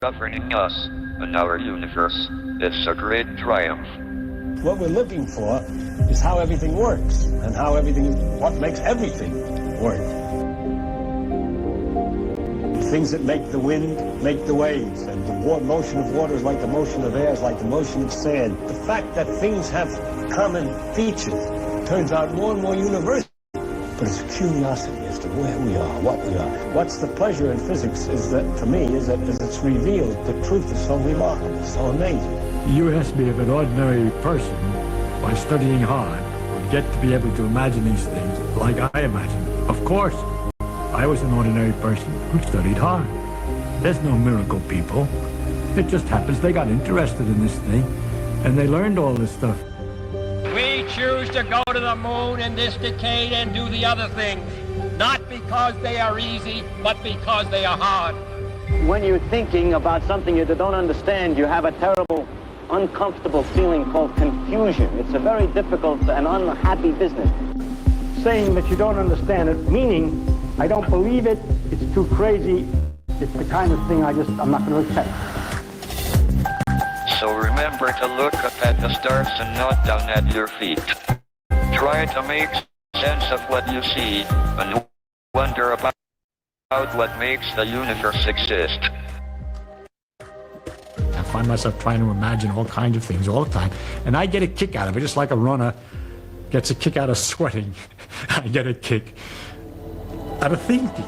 governing us and our universe. It's a great triumph. What we're looking for is how everything works and what makes everything work. Things that make the wind make the waves, and the motion of water is like the motion of air, is like the motion of sand. The fact that things have common features turns out more and more universal. But it's curiosity as to where we are, what we are. What's the pleasure in physics is that, for me, is that as it's revealed, the truth is so remarkable, so amazing. You asked me if an ordinary person, by studying hard, would get to be able to imagine these things like I imagine. Of course, I was an ordinary person who studied hard. There's no miracle people. It just happens they got interested in this thing, and they learned all this stuff. We choose to go to the moon in this decade and do the other things, not because they are easy, but because they are hard. When you're thinking about something you don't understand, you have a terrible, uncomfortable feeling called confusion. It's a very difficult and unhappy business. Saying that you don't understand it, meaning I don't believe it, it's too crazy, it's the kind of thing I'm not going to accept. So remember to look up at the stars and not down at your feet. Try to make sense of what you see and wonder about what makes the universe exist. I find myself trying to imagine all kinds of things all the time, and I get a kick out of it, just like a runner gets a kick out of sweating. I get a kick out of thinking.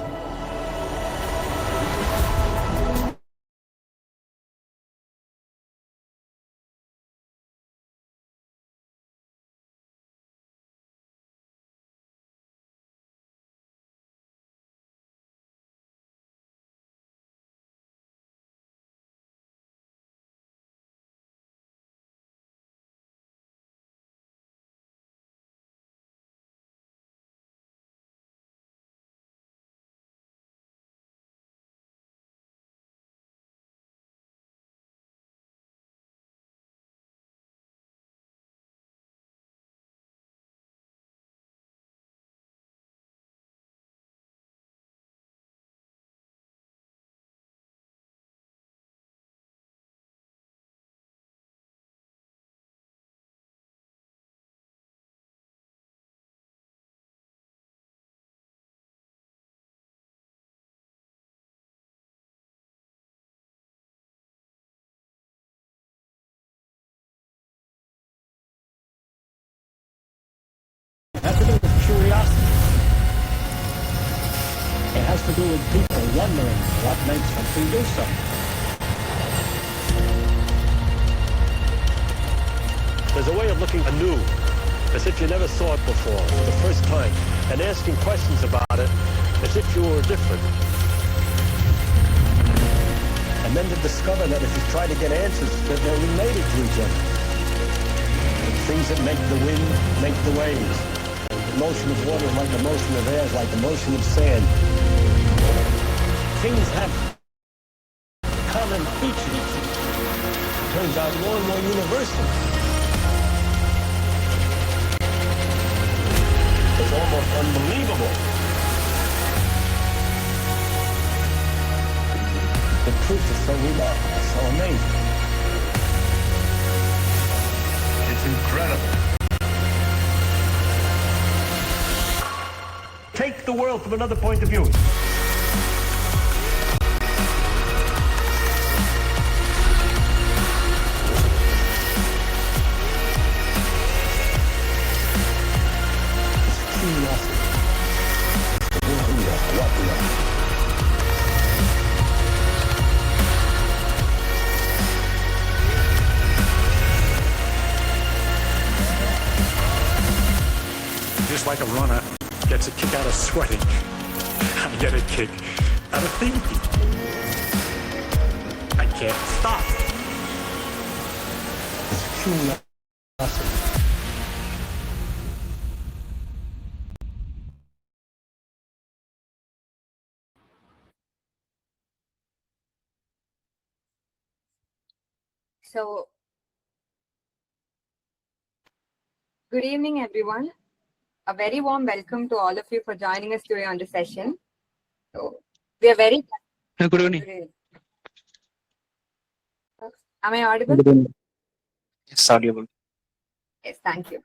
It has to do with curiosity. It has to do with people wondering what makes something do something. There's a way of looking anew, as if you never saw it before, for the first time, and asking questions about it as if you were different. And then to discover that if you try to get answers, that they're related to each other. Things that make the wind make the waves. The motion of water is like the motion of air, is like the motion of sand. Things have common features. Turns out more and more universal. It's almost unbelievable. The truth is so remarkable, so amazing. It's incredible. Take the world from another point of view. It's curiosity. Who we are, what we are. Just like a runner gets a kick out of sweating, I get a kick out of thinking. I can't stop. It's curiosity. So, good evening, everyone. A very warm welcome to all of you for joining us today on the session. So, we are very Good evening. Am I audible? It's audible. Yes, thank you.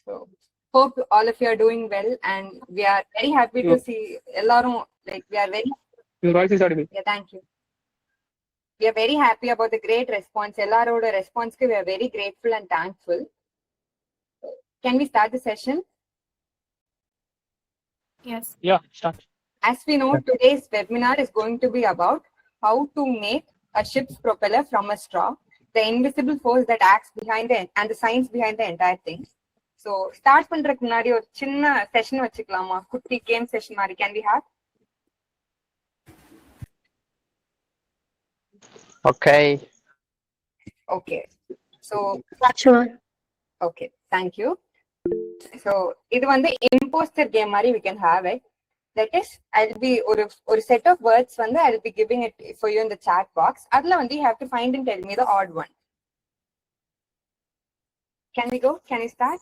So, hope all of you are doing well, and we are very happy to see எல்லாரும் like we are very. Your voice is audible. Yeah, thank you. We are very happy about the great response. எல்லாரோட response-க்கு we are very grateful and thankful. Can we start the session? Yes. Yeah, start. As we know, today's webinar is going to be about how to make a ship's propeller from a straw, the invisible force that acts behind it, and the science behind the entire thing. So, start பண்றதுக்கு முன்னாடி ஒரு சின்ன session வச்சுக்கலாமா? குட்டி game session மாதிரி can we have? Okay. Okay. So, Sure. okay, thank you. So, இது வந்து imposter game மாதிரி we can have it. That is, I'll be ஒரு set of words வந்து I'll be giving it for you in the chat box. அதுல வந்து you have to find and tell me the odd one. Can we go? Can we start?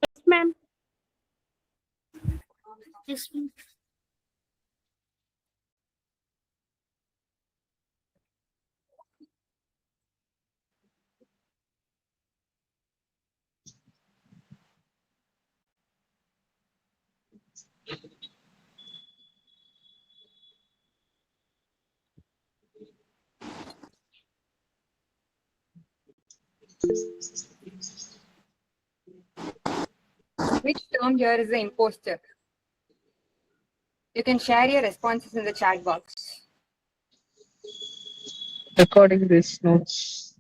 Yes, ma'am. Yes, ma'am. Which term here is the imposter? You can share your responses in the chat box. Recording this notes.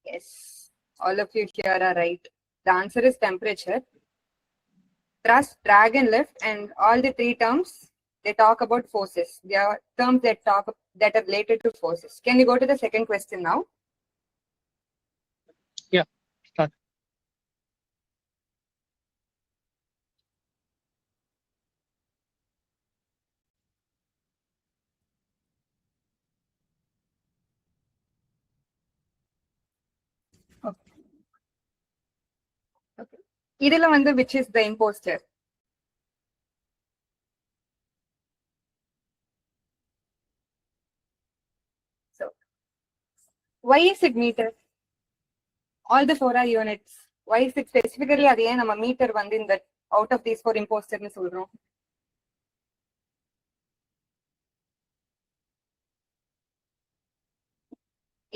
Yes, all of you here are right. The answer is temperature. Thrust, drag, and lift, and all the three terms they talk about forces. They are terms that are related to forces. Can we go to the second question now? Yeah, start. Okay. இதுல வந்து which is the imposter? So, why is it meter? All the four are units. Why is it specifically அதே நம்ம meter வந்து இந்த out of these four imposter னு சொல்றோம்?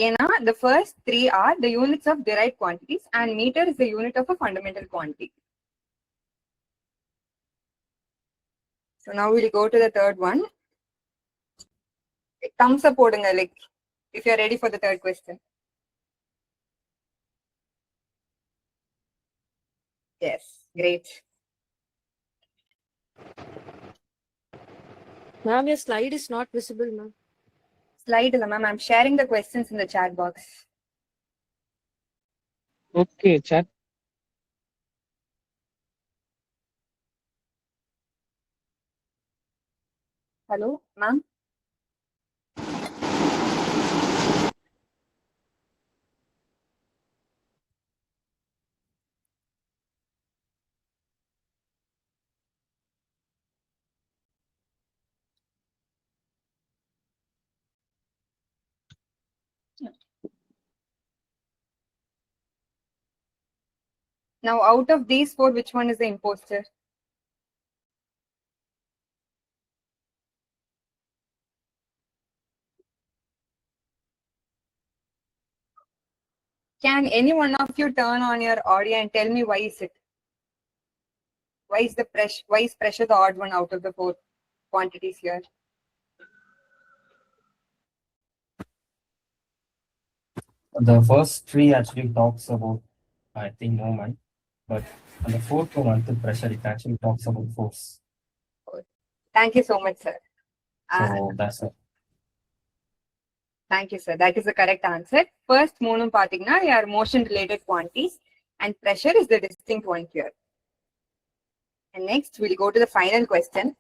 ஏன்னா the first three are the units of derived quantities and meter is the unit of a fundamental quantity. So now we'll go to the third one. Thumbs up போடுங்க like if you're ready for the third question. Yes, great. Ma'am, your slide is not visible, ma'am. Slide இல்ல ma'am, I'm sharing the questions in the chat box. Okay, chat. Hello, ma'am. Now out of these four, which one is the imposter? Can any one of you turn on your audio and tell me why is it? Why is pressure the odd one out of the four quantities here? The first three actually talks about, I think, moment, but on the fourth one, the pressure, it actually talks about force. Thank you so much, sir. So that's it. Thank you, sir. That is the correct answer. First, மூணும் பாத்தீங்கன்னா are motion related quantities and pressure is the distinct one here. And next, we'll go to the final question.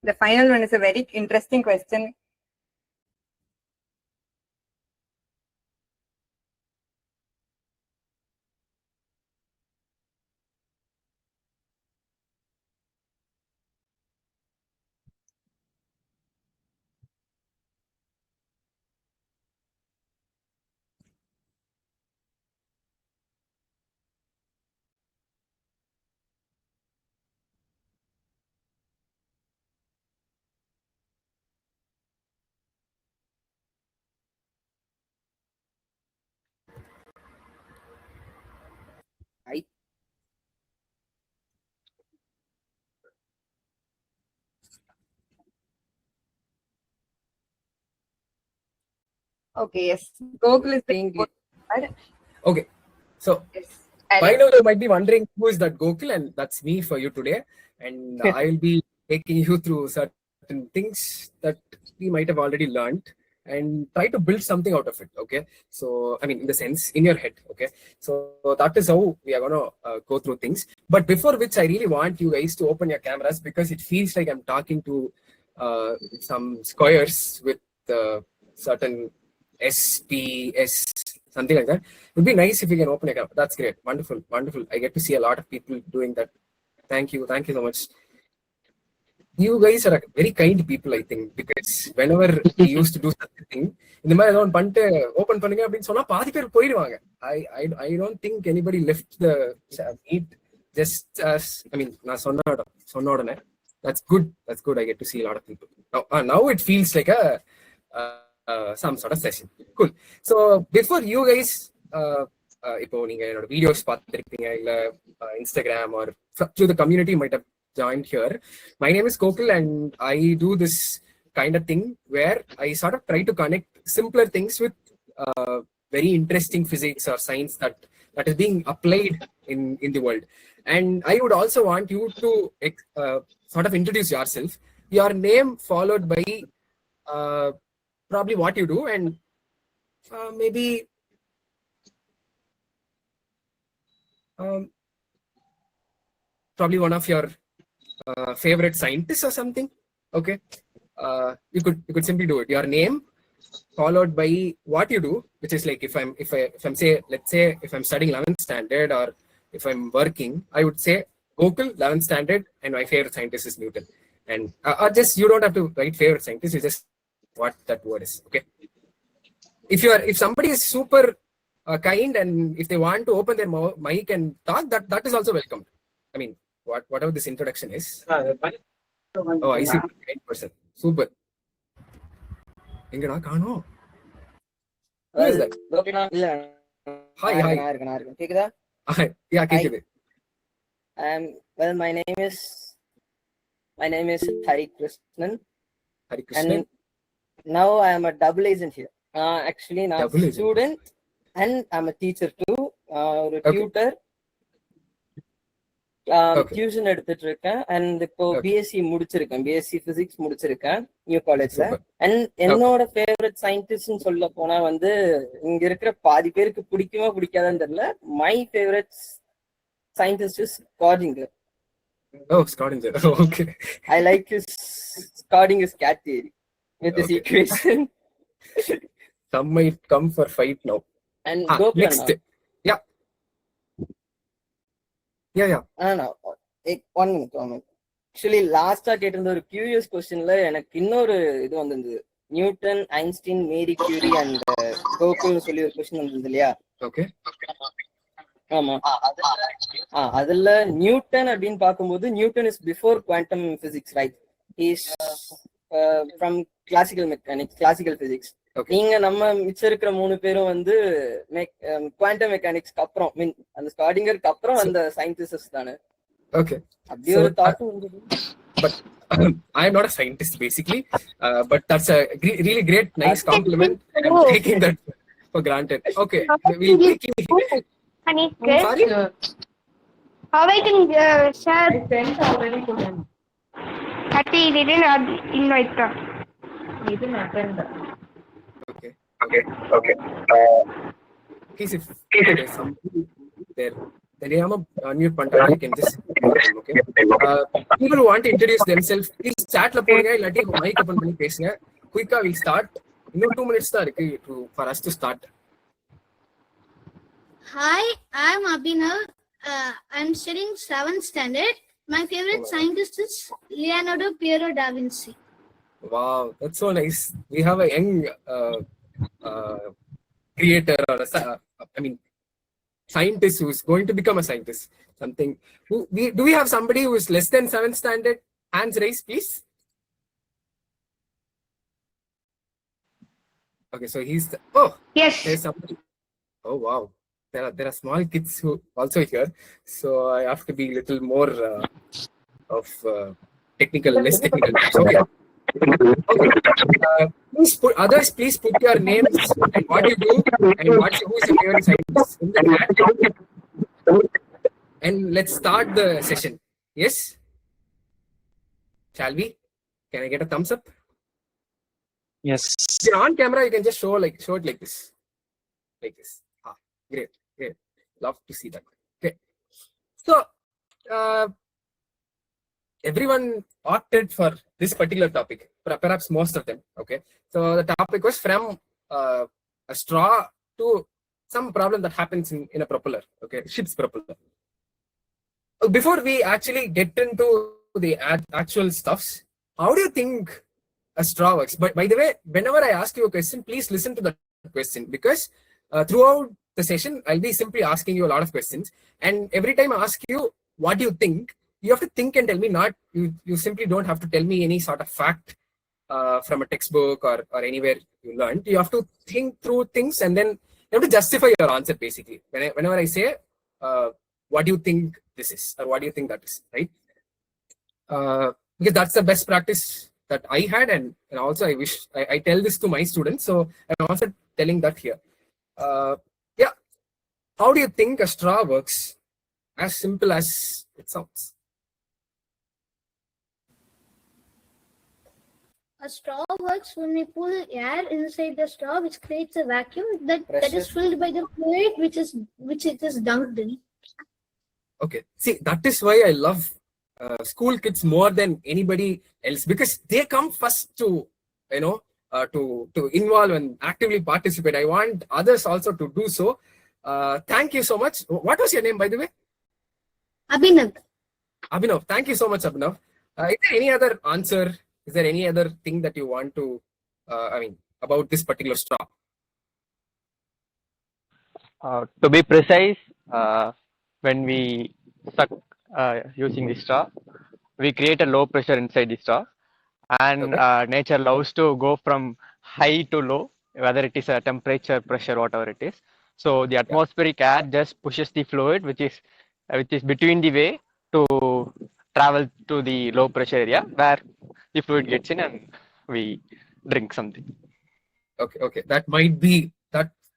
The final one is a very interesting question. Okay, yes. Gokul is being good. Okay, so Yes. by now you might be wondering who is that Gokul, and that's me for you today. And I will be taking you through certain things that we might have already learned and try to build something out of it. Okay, so I mean, in the sense, in your head. Okay, so that is how we are gonna go through things. But before which, I really want you guys to open your cameras because it feels like I'm talking to some squares with certain SPS, something like that. It would be nice if you can open it up. That's great. Wonderful. Wonderful. I get to see a lot of people doing that. Thank you. Thank you so much. You guys are very kind people, I think, because whenever we used to do something, இந்த மாதிரி ஏதோ ஒன்று பண்ணிட்டு open பண்ணுங்க அப்படின்னு சொன்னா பாதி பேர் போயிடுவாங்க. I don't think anybody left the meet just as, I mean, நான் சொன்ன உடனே that's good. That's good. I get to see a lot of people. Now it feels like some sort of session. Cool. So before you guys இப்போ நீங்க என்னோட videos பார்த்துருப்பீங்க இல்ல Instagram or through the community might have joined here. My name is Gokul and I do this kind of thing where I sort of try to connect simpler things with very interesting physics or science that is being applied in the world. And I would also want you to sort of introduce yourself, your name followed by probably what you do, and maybe probably one of your favorite scientists or something. Okay, you could simply do it. Your name followed by what you do, which is like if I'm say, let's say if I'm studying 11th standard or if I'm working, I would say Gokul 11th standard and my favorite scientist is Newton. And or just you don't have to write favorite scientist, you just what that word is. Okay, if somebody is super kind and if they want to open their mic and talk, that is also welcome. I mean, whatever this introduction is. Oh, I see. 8%. Super. Engada kaano? Who is that? Hi. கேக்குதா? Yeah, கேக்குது. Well, my name is Hari Krishnan. And now I am a double agent here. Actually, I'm a student and I'm a teacher too. A tutor. Tuition எடுத்துட்டு இருக்கேன் and இப்போ BSc முடிச்சிருக்கேன், BSc physics முடிச்சிருக்கேன் new காலேஜ்ல. And என்னோட favourite சயின்டிஸ்ட்னு சொல்ல போனா வந்து இங்க இருக்கிற பாதி பேருக்கு பிடிக்குமா பிடிக்காதான்னு தெரியல. My favourite scientist is Schrödinger. Oh, Schrödinger. Okay. I like his Schrödinger's cat theory with his equation. Some might come for fight now. And next. Yeah. No. One minute. Actually, last கேட்டிருந்த ஒரு curious கொஸ்டின்ல எனக்கு இன்னொரு இது வந்திருந்தது. Newton, Einstein, Marie Curie and கோகுல்னு சொல்லி ஒரு கொஸ்டின் வந்திருந்தது இல்லையா? ஓகே. ஆமா. அதுல நியூட்டன் அப்படின்னு பார்க்கும்போது Newton is before quantum physics, right? Is from classical mechanics, classical physics. நீங்க நம்ம மிச்சம் இருக்கிற 3 பேரும் வந்து குவாண்டம் மெக்கானிக்ஸ்க்கு அப்புறம், மீன் அந்த ஸ்கார்டிங்கருக்கு அப்புறம் அந்த சயின்டிஸ்ட் தானே? Okay. அப்படியே ஒரு தாட் வந்தது. But I am not a scientist basically, but that's a really great, nice compliment. I'm taking that for granted. Okay, we'll take it. Sorry? How I can share? Happy didn't invite her. Okay. Case if there's somebody there தெரியாம unmute பண்ணிட்டாங்க. You can just okay. People who want to introduce themselves, please chatல போடுங்க இல்லாட்டி mic open பண்ணி பேசுங்க. Quickly we'll start. இன்னும் 2 minutes தான் இருக்கு for us to start. Hi, I'm Abhinav. I'm studying 7th standard. My favorite scientist is Leonardo Piero da Vinci. Wow, that's so nice. We have a young creator or scientist who's going to become a scientist. Something. Do we have somebody who is less than 7th standard? Hands raised, please. Okay, so he's Yes. There's somebody. Oh wow, there are small kids who also here, so I have to be a little more of less technical. Okay. Please put your names and what you do and who is your favorite scientist in the chat. And let's start the session. Yes? Shall we? Can I get a thumbs up? Yes. If you're on camera, you can just show it like this. Like this. Great. Love to see that. Okay. So everyone opted for this particular topic, perhaps most of them. Okay. So the topic was from a straw to some problem that happens in a propeller. Okay, ship's propeller. Before we actually get into the actual stuffs, how do you think a straw works? But by the way, whenever I ask you a question, please listen to the question, because throughout the session, I'll be simply asking you a lot of questions, and every time I ask you what do you think, you have to think and tell me. Not you simply don't have to tell me any sort of fact from a textbook or anywhere you learned. You have to think through things and then you have to justify your answer. Basically, whenever I say what do you think this is or what do you think that is, right? Because that's the best practice that I had, and also I wish I tell this to my students, so I'm also telling that here. Yeah, how do you think a straw works? As simple as it sounds. A straw works when we pull air inside the straw, which creates a vacuum that is filled by the fluid which it is dunked in. Okay, see, that is why I love school kids more than anybody else, because they come first to to involve and actively participate. I want others also to do so. Thank you so much. What was your name, by the way? Abhinav. Thank you so much, Abhinav. Is there any other answer? Is there any other thing that you want to about this particular straw? To be precise, when we suck using the straw, we create a low pressure inside the straw, and nature loves to go from high to low, whether it is a temperature, pressure, whatever it is. So the atmospheric air just pushes the fluid which is between the way to travel to the low pressure area where the fluid gets in and we drink something. Okay, that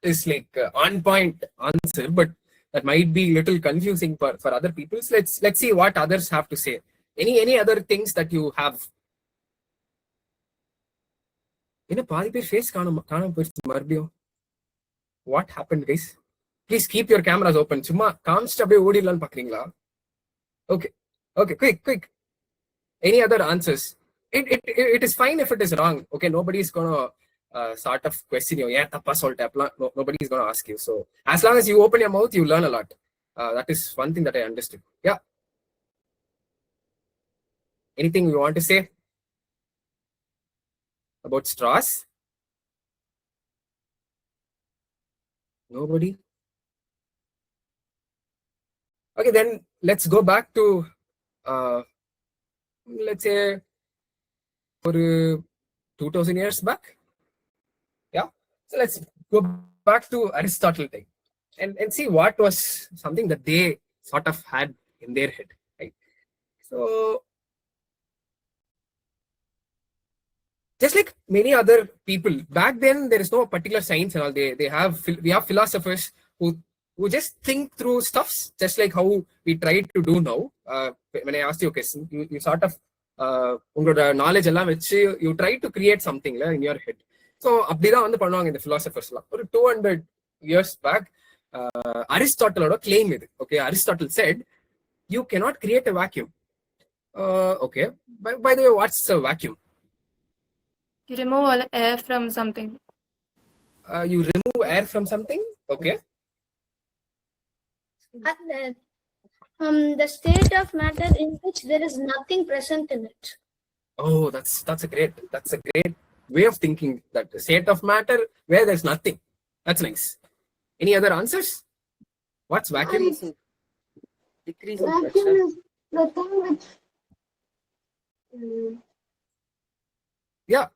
is like on point answer, but that might be a little confusing for other people. So let's see what others have to say. Any other things that you have? Face what happened, guys? Please keep your cameras open. Okay, quick. Any other answers? It is fine if it is wrong. Okay, nobody is gonna sort of question you. Nobody is gonna ask you. So as long as you open your mouth, you learn a lot. That is one thing that I understood. Yeah. Anything you want to say about straws? Nobody? Okay, then let's go back to let's say for 2000 years back. Yeah, so let's go back to Aristotle time and see what was something that they sort of had in their head, right? So just like many other people back then, there is no particular science and all. We have philosophers who just think through stuffs, just like how we try to do now. When I asked you a question, you sort of knowledge you try to create something in your head. So அப்படிதான் வந்து பண்ணுவாங்க இந்த philosophers எல்லாம். ஒரு 200 years back, Aristotle claim it. Okay, Aristotle said you cannot create a vacuum. Okay. By the way, what's a vacuum? You remove all air from something. You remove air from something. Okay. The state of matter in which there is nothing present in it. Oh, that's a great way of thinking. That the state of matter where there's nothing. That's nice. Any other answers? What's vacuum? Decreasing Vacuum pressure. is the thing which. Yeah.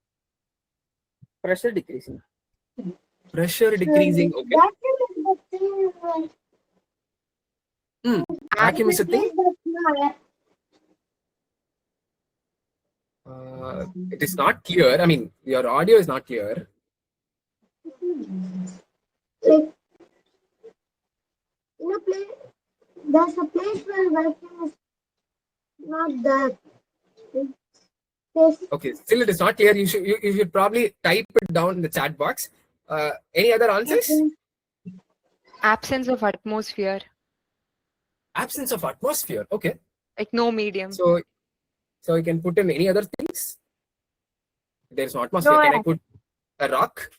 Pressure decreasing. Pressure decreasing. Okay. Vacuum is the thing when. Vacuum is a thing. It is not clear. I mean, your audio is not clear. Like, in a place, there's a place where vacuum is not there. Okay, still it is not clear. You should probably type it down in the chat box. Any other answers? Absence of atmosphere. Absence of atmosphere. Okay. Like no medium. So you can put in any other things. There's no atmosphere. No, Can I put a rock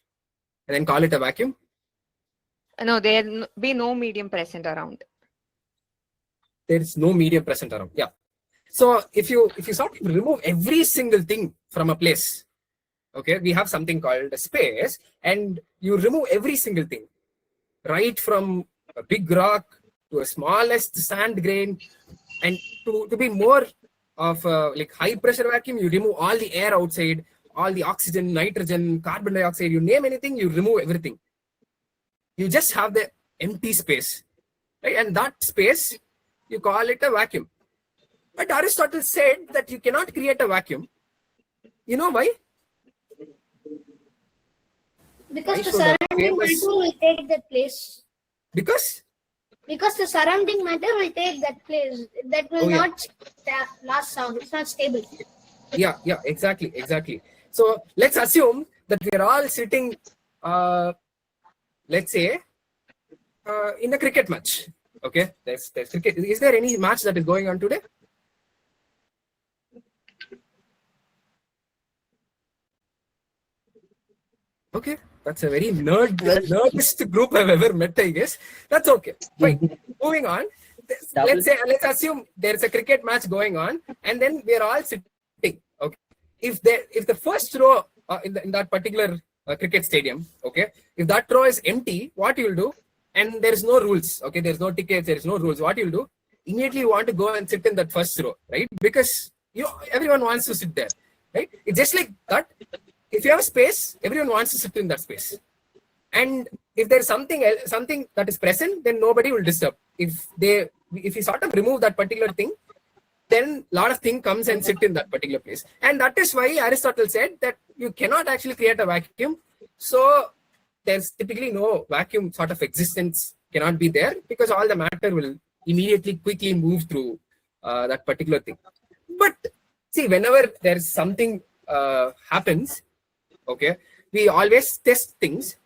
and then call it a vacuum? No, there be no medium present around. There is no medium present around. Yeah. So if you sort of remove every single thing from a place, okay, we have something called a space, and you remove every single thing, right from a big rock to a smallest sand grain, and to be more of a, like high pressure vacuum, you remove all the air outside, all the oxygen, nitrogen, carbon dioxide, you name anything, you remove everything. You just have the empty space, right? And that space, you call it a vacuum. But Aristotle said that you cannot create a vacuum. You know why? Because the surrounding matter will take that place. Because the surrounding matter will take that place. That will not last long. It's not stable. Yeah, exactly. So let's assume that we are all sitting, let's say, in a cricket match. Okay, there's cricket. Is there any match that is going on today? Okay, that's a very nerdist group I've ever met, I guess. That's okay. Fine. Moving on. Let's assume there's a cricket match going on, and then we're all sitting. Okay. If the first row in that particular cricket stadium, okay, if that row is empty, what you'll do? And there is no rules. Okay, there's no tickets. There is no rules. What you'll do? Immediately you want to go and sit in that first row, right? Because everyone wants to sit there, right? It's just like that. If you have space, everyone wants to sit in that space. And if there's something that is present, then nobody will disturb. If you sort of remove that particular thing, then a lot of things comes and sit in that particular place. And that is why Aristotle said that you cannot actually create a vacuum. So there's typically no vacuum sort of existence cannot be there, because all the matter will immediately quickly move through that particular thing. But see, whenever there's something happens, okay, we always test things,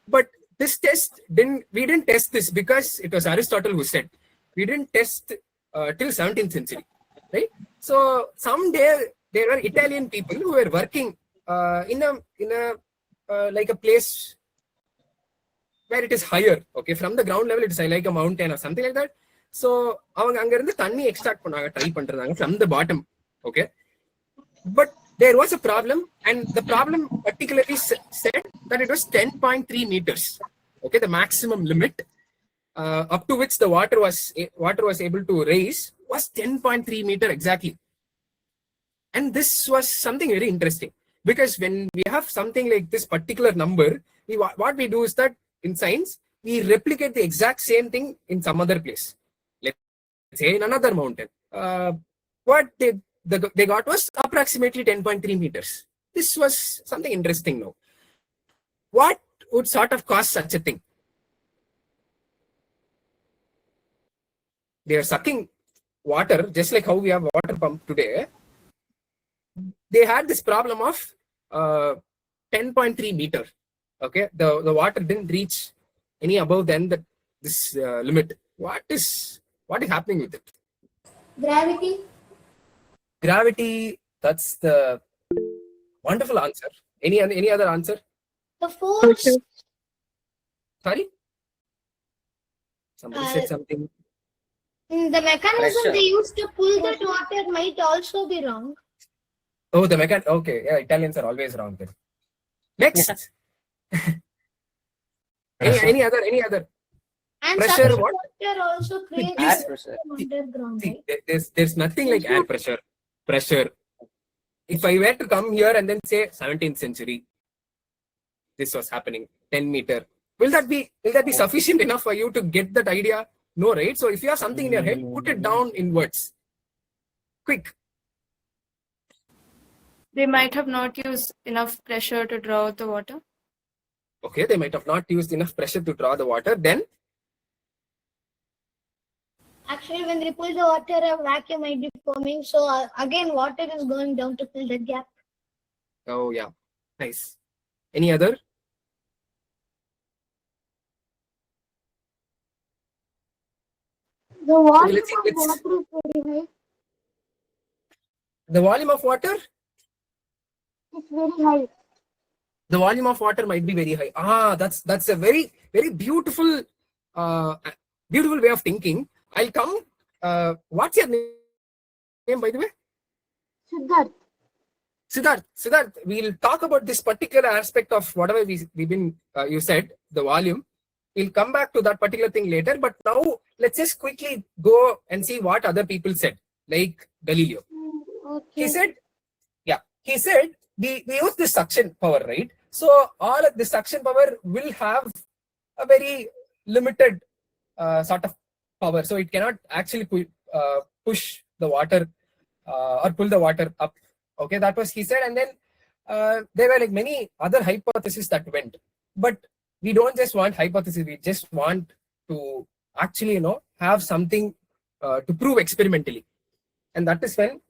but this test we didn't test this because it was Aristotle who said. We didn't test till 17th century, right? So someday there were Italian people who were working in a like a place where it is higher, okay, from the ground level it is like a mountain or something like that. So அவங்க அங்க இருந்து தண்ணி extract பண்ணாங்க, try பண்றாங்க from the bottom, okay. But there was a problem, and the problem particularly said that it was 10.3 meters, okay, the maximum limit up to which the water was able to raise was 10.3 meter exactly. And this was something very interesting, because when we have something like this particular number, what we do is that in science we replicate the exact same thing in some other place, let's say in another mountain. What they got was approximately 10.3 meters. This was something interesting now. What would sort of cause such a thing? They are sucking water, just like how we have water pump today. They had this problem of 10.3 meter. Okay, the water didn't reach any above than this limit. What is happening with it? Gravity. Gravity. That's the wonderful answer. Any other answer? The force. Sorry. Somebody said something. The mechanism Pressure. they use to pull that water might also be wrong. Oh, the mechan. Okay, yeah, Italians are always wrong then. Next. any other? And Pressure. some What? water also creates Air pressure. underground, See, right? there's nothing like air pressure. Pressure. If I were to come here and then say 17th century, this was happening, 10 meter. Will that be sufficient enough for you to get that idea? No, right? So if you have something in your head, put it down in words. Quick. They might have not used enough pressure to draw out the water. Okay, they might have not used enough pressure to draw the water. Then Actually, when they pull the water, a vacuum might be forming. So again, water is going down to fill that gap. oh yeah, nice. Any other? The volume let's see, of water is very high. The volume of water? It's very high. The volume of water might be very high. That's a very, very beautiful beautiful way of thinking. I'll come. What's your name, by the way? Siddharth, we'll talk about this particular aspect of whatever we've been you said, the volume. We'll come back to that particular thing later. But now let's just quickly go and see what other people said, like Galileo. Okay. He said we use the suction power, right? So all of the suction power will have a very limited sort of power. So it cannot actually push the water or pull the water up. Okay, that was he said. And then there were like many other hypotheses that went. But we don't just want hypotheses. We just want to actually, have something to prove experimentally. And that is when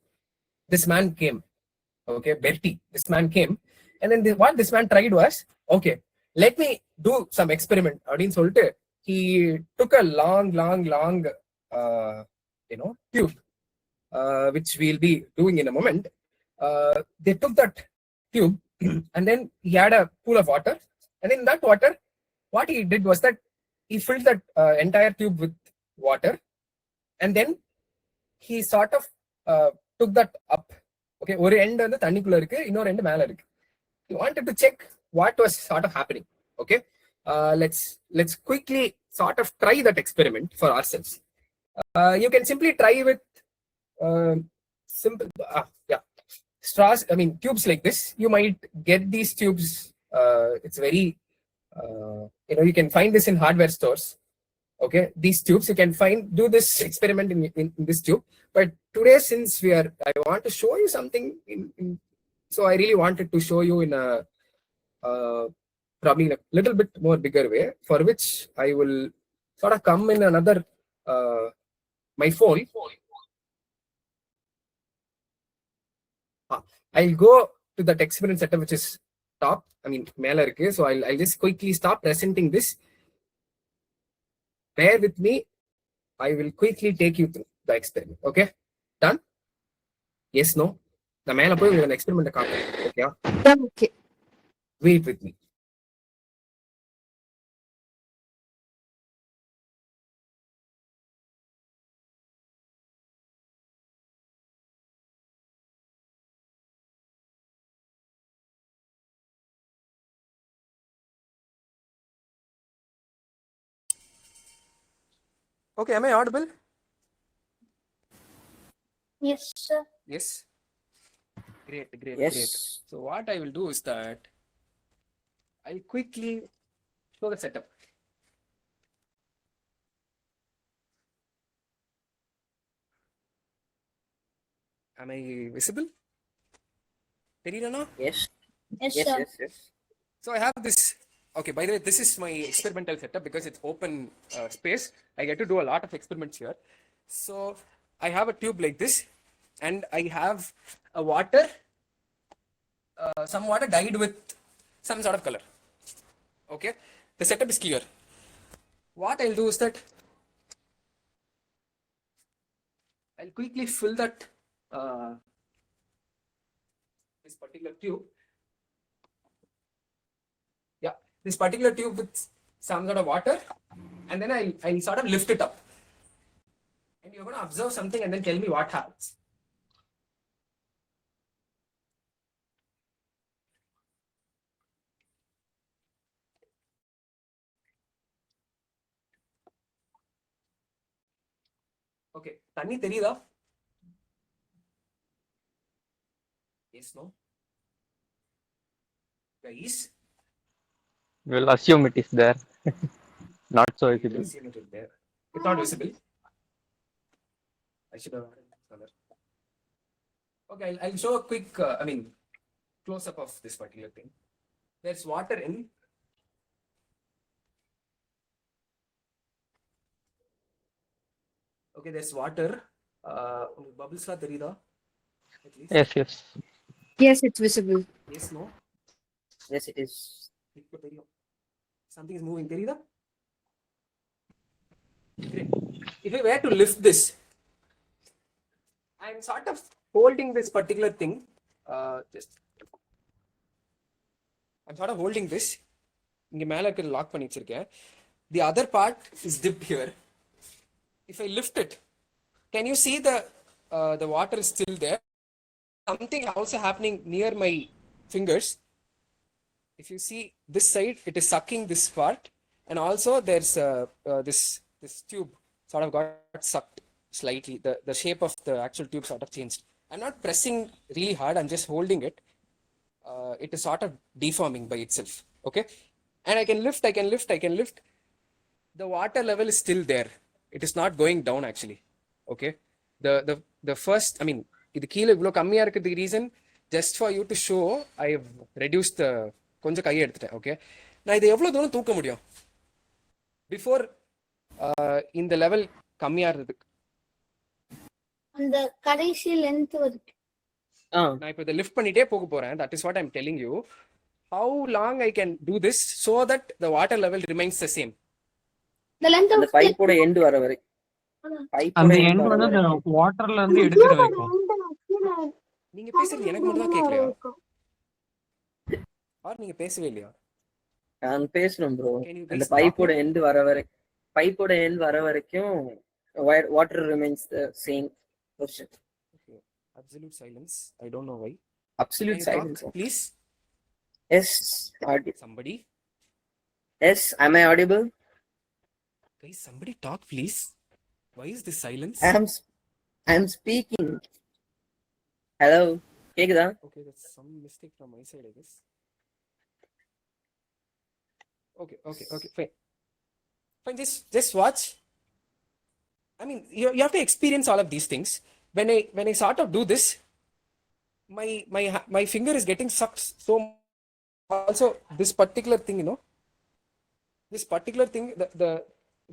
this man came. Okay, Berti, this man came. And then what this man tried was, okay, let me do some experiment. He took a long tube, which we'll be doing in a moment. They took that tube and then he had a pool of water. And in that water, what he did was that he filled that entire tube with water. And then he sort of took that up. Okay, one end on the thannikula irukku, innor end mela irukku. He wanted to check what was sort of happening. Okay, let's quickly sort of try that experiment for ourselves. You can simply try with simple straws. I mean tubes like this. You might get these tubes. It's very you can find this in hardware stores. Okay, these tubes you can do this experiment in this tube. But today, since I want to show you something so I really wanted to show you in a probably in a little bit more bigger way, for which I will sort of come in another my phone. I'll go to that experiment setup which is top. I mean mela irukku. So I'll just quickly stop presenting this. Bear with me. I will quickly take you through the experiment. Okay? Done? Yes, no? The man appoint an experiment. Okay? Okay. Wait with me. Okay, am I audible? Yes, sir. Yes. Great. Yes. So what I will do is that I'll quickly show the setup. Am I visible? Yes. Yes, Yes, sir. yes, yes. So I have this. Okay, by the way, this is my experimental setup because it's open space. I get to do a lot of experiments here. So I have a tube like this, and I have a water, some water dyed with some sort of color. Okay, the setup is clear. what I'll do is that I'll quickly fill that this particular tube. Yeah, this particular tube with some sort of water, and then I'll sort of lift it up. And you're going to observe something and then tell me what happens. Okay, தண்ணி தெரியுதா? Yes, no? Guys? We'll assume it is there. Not so visible. Assume it is there. It's not visible. I should have added color. Okay, I'll show a quick, close up of this particular thing. There's water in. Okay, there's water. Bubbles la therida? Yes, yes. Yes, it's visible. Yes, no? Yes, it is. Something is moving. Therida? Great. If I were to lift this, I'm sort of holding this particular thing. I'm sort of holding this. இங்க மேல இருக்க lock பண்ணி வச்சிருக்கேன். The other part is dipped here. If I lift it, can you see the water is still there? Something also happening near my fingers. If you see this side, it is sucking this part, and also there's this tube sort of got sucked slightly. The shape of the actual tube sort of changed. I'm not pressing really hard. I'm just holding it. It is sort of deforming by itself. Okay, and I can lift. The water level is still there. It is not going down actually. Okay, the first, இது கீழே இவ்வளோ கம்மியாக இருக்கிறதுக்கு reason just for you to show I have reduce the கொஞ்சம் கையை எடுத்துட்டேன். Okay, நான் இதை எவ்வளோ தூரம் தூக்க முடியும் பிஃபோர் இந்த லெவல் கம்மியாக இருந்ததுக்கு? அந்த கடைசி லென்த் வரைக்கும் நான் இப்போ இதை லிஃப்ட் பண்ணிட்டே போக போகிறேன். That is what I am telling you. How long I can do this so that the water level remains the same? அந்த பைப்போட எண்ட் வர வரை. அந்த எண்ட் வந்து அந்த வாட்டர்ல இருந்து எடுக்கிற வரைக்கும். நீங்க பேசுறது எனக்கு மட்டும் தான் கேட்கலையா? ஆர் நீங்க பேசவே இல்லையா? நான் பேசுறேன் ப்ரோ. அந்த பைப்போட எண்ட் வர வரைக்கும் water remains the same position. Okay. Absolute silence. I don't know why. Absolute silence. Talk, please. Yes. Somebody. Yes. Am I audible? Guys, somebody talk, please. Why is this silence? I am speaking. Hello. கேக்குதா? Okay, that's some mistake from my side, I guess. Okay. Fine. Just watch. I mean, you have to experience all of these things. When I sort of do this, my finger is getting sucked so much. Also this particular thing,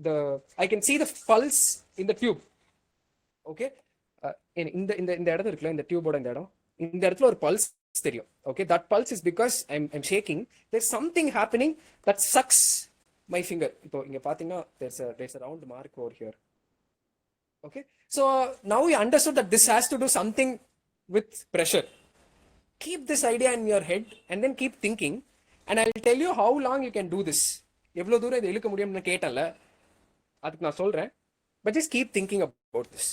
the I can see the pulse in the tube. Okay, இந்த இடத்துல இருக்குல்ல, இந்த டியூபோட இந்த இடத்துல ஒரு pulse தெரியும். Okay, that pulse is because I'm shaking. There's something happening that sucks my finger. இப்போ இங்க பாத்தீங்கன்னா there's a round mark over here. Okay, so now you understood that this has to do something with pressure. Keep this idea in your head and then keep thinking, and I'll tell you how long you can do this. எவ்வளவு தூரம் இதை இழுக்க முடியும்னு கேட்டல, அதுக்கு நான் சொல்றேன். But just keep thinking about this.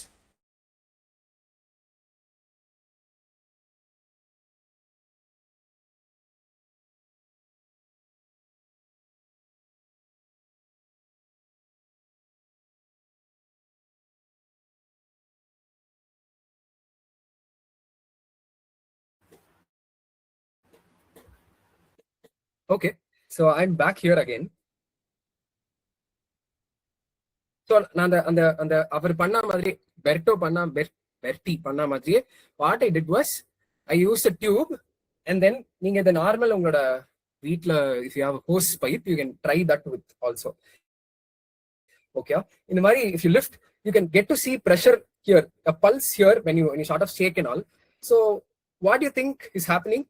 Okay, so I'm back here again. So நான் அந்த அவர் பண்ண மாதிரி பெர்ட்டி பண்ண மாதிரி what I did was I used a tube, and then நீங்க இந்த நார்மல் உங்களோட வீட்ல if you have a hose pipe you can try that with also. Okay, இந்த மாதிரி if you lift you can get to see pressure here, a pulse here when you sort of shake and all. So what do you think is happening?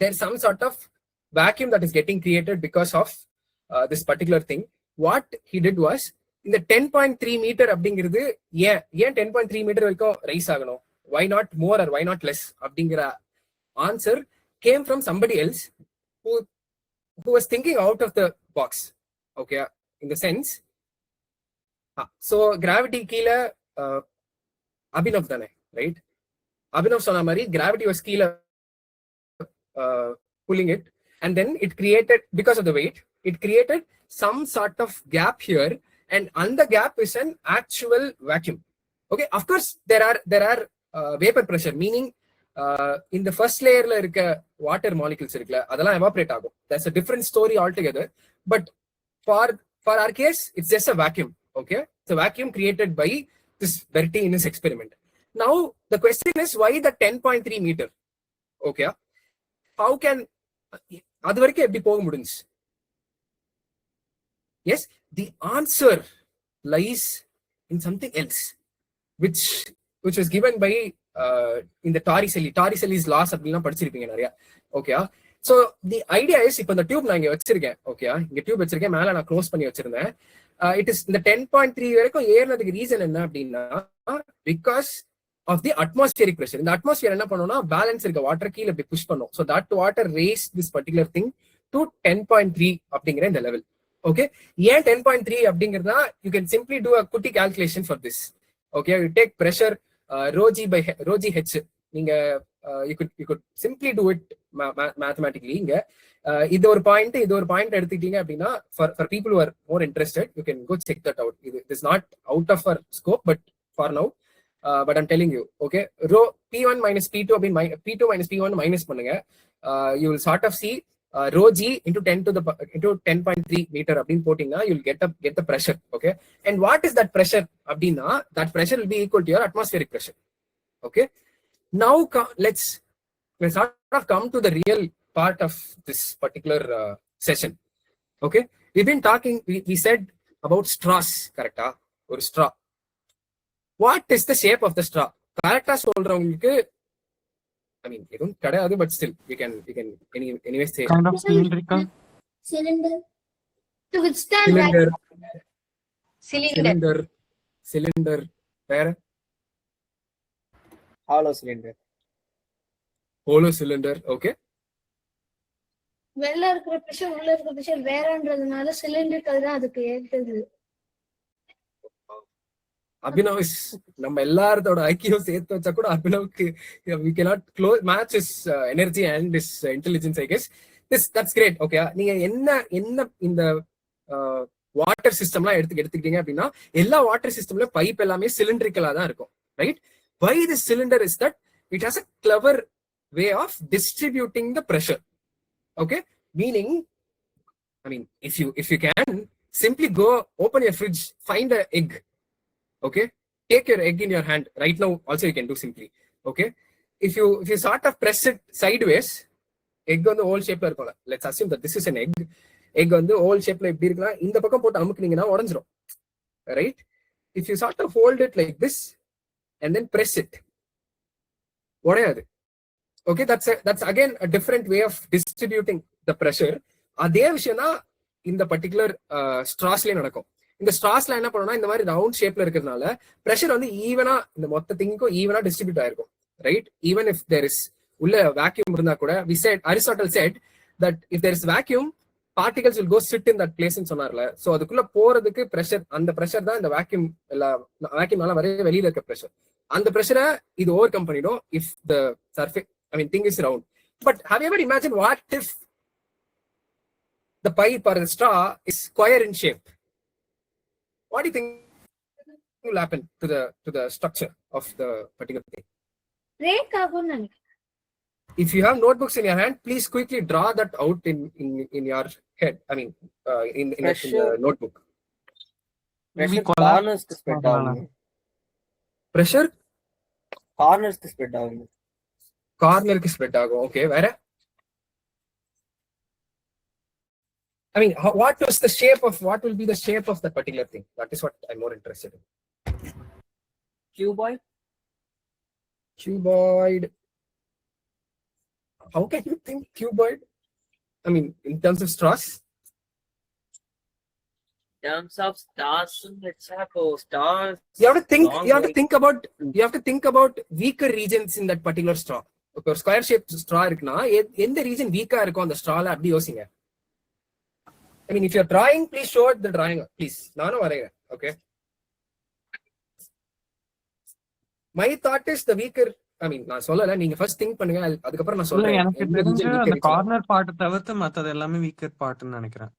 There's some sort of vacuum that is getting created because of this particular thing. what he did was, இந்த 10.3 meter அப்படிங்கிறது ஏன் 10.3 meter வரைக்கும் rice ஆகணும், why not more or why not less அப்படிங்கிற answer came from somebody else who was thinking out of the box. Okay, in the sense, so gravity கீழ அபினவ் தானே, right? Abhinav சொன்ன மாதிரி gravity was கீழ pulling it, and then it created, because of the weight, it created some sort of gap here, and on the gap is an actual vacuum. Okay, of course there are vapor pressure, meaning in the first layer la irukka water molecules irukla adala evaporate agum. That's a different story altogether, but for our case it's just a vacuum. Okay, it's a vacuum created by this Berti in his experiment. Now the question is, why the 10.3 meter? Okay, how can adu varaiku eppadi poga mudinchu? Yes, the answer lies in something else, which was given by in the Torricelli's laws அப்படினா படிச்சிருப்பீங்க நிறைய. Okay, so the idea is, இப்போ இந்த tube நான் இங்க வச்சிருக்கேன். Okay, இங்க tube வச்சிருக்கேன், மேல நான் க்ளோஸ் பண்ணி வச்சிருந்தேன். இட் இஸ் இந்த 10.3 வரைக்கும் ஏறினதுக்கு ரீசன் என்ன அப்படின்னா, because of the atmospheric pressure. இந்த அட்மாஸ்பியர் என்ன பண்ணும்னா, பேலன்ஸ் இருக்க வாட்டர் கீழே இப்படி புஷ் பண்ணும். So that water raise this particular thing to 10.3 அப்படிங்கிற இந்த லெவல். ஓகே, ஏன் 10.3 அப்படிங்கிறதுனா, you can simply do a குட்டி calculation for this. Okay, you take pressure rho g h. நீங்க you could simply do it mathematically. இங்க இது ஒரு பாயிண்ட் எடுத்துக்கிட்டீங்க அப்படின்னா, for people who are more interested, you can go check that out. It is not out of our scope, but for now, but I'm telling you, okay, rho p1 minus p2 அப்படின் p2 minus p1 minus பண்ணுங்க, you will sort of see rho g into 10.3 meter அப்படின்னு போட்டீங்கன்னா, you will get the pressure. Okay, and what is that pressure அப்படின்னா, that pressure will be equal to your atmospheric pressure. Okay, now let's sort of come to the real part of this particular session. Okay, we've been talking, we said about straws, correct? Or straw, what is the shape of the straw? Correct சொல்றவங்களுக்கு, I mean, it don't kadayadu, but still we can anyway say kind of cylindrical cylinder to withstand cylinder where hollow cylinder. Okay, வெளில இருக்கிற pressure உள்ள இருக்கிற pressure வேறன்றதுனால cylinder தான் அதுக்கு ஏற்றது. Abhinav is நம்ம எல்லாரோட ஐக்கியம் சேர்த்து வச்சா கூட அபினவ்க்கு we cannot match his energy and his intelligence, I guess. That's great. Okay, நீங்க என்ன இந்த வாட்டர் சிஸ்டம்லாம் எடுத்துக்கிட்டீங்க அப்படின்னா, எல்லா வாட்டர் சிஸ்டம்ல பைப் எல்லாமே சிலிண்ட்ரிக்கலா தான் இருக்கும், right? Why this cylinder is that it has a clever way of distributing the pressure. Okay, meaning, I mean, if you can simply go open your fridge, find an egg. Okay, take your egg in your hand right now. Also you can do simply. Okay, if you sort of press it sideways, egg on the oval shape la irukum. Let's assume that this is an egg on the oval shape la eppadi irukla, இந்த பக்கம் போட்டு அமுக்குனீங்கன்னா உடைஞ்சிரும், right? If you sort of hold it like this and then press it, உடையாது. Okay, that's again a different way of distributing the pressure. அதே விஷயம் தான் இந்த particular ஸ்ட்ராஸ்லயே நடக்கும். இந்த ஸ்ட்ராஸ்ல என்ன பண்ணணும்னா, இந்த மாதிரி ரவுண்ட் ஷேப்ல இருக்கிறதுனால பிரஷர் வந்து ஈவனா, இந்த மொத்த திங்கும் ஈவனா டிஸ்ட்ரிபியூட் ஆயிருக்கும், right? Even if there is உள்ள வேக்யூம் இருந்தா கூட, Aristotle said that if there is vacuum, particles will go sit in that place ன்னு சொன்னார்ல. சோ அதுக்குள்ள போறதுக்கு பிரஷர், அந்த பிரஷர் தான் இந்த வேக்யூம்னால வர வெளியில இருக்க பிரஷர். அந்த பிரஷரை இது ஓவர் கம் பண்ணிடும் if the surface, I mean, thing is round. But have you ever imagined what if the pipe or the straw is square in shape? What do you think will happen to the structure of the particular thing? break ஆகும் நினைக்கிறேன். If you have notebooks in your hand, please quickly draw that out in your head. I mean, in the notebook. Pressure corners to spread down. Pressure corners to spread down. Corner ku spread ஆகும். Okay, வேற? I mean, what will be the shape of that particular thing? That is what I'm more interested in. Cuboid. How can you think cuboid? I mean, in terms of straws? terms of stars, let's have stars. You have to think about weaker regions in that particular straw. இப்போ ஒரு square shape straw இருக்குன்னா எந்த region வீக்கா இருக்கும் அந்த ஸ்ட்ரால அப்படி யோசிங்க. I mean, if you're drawing, please show the drawing, please. நானும் வரைகிறேன். Okay. My thought is the weaker. I mean, நான் சொல்லல, நீங்க first think பண்ணுங்க, அதுக்கப்புறம் நான் சொல்றேன். எனக்கு தெரிஞ்ச அந்த கார்னர் பார்ட் தவிர்த்து மத்தது எல்லாமே வீக்கர் பார்ட்னு நினைக்கிறேன்.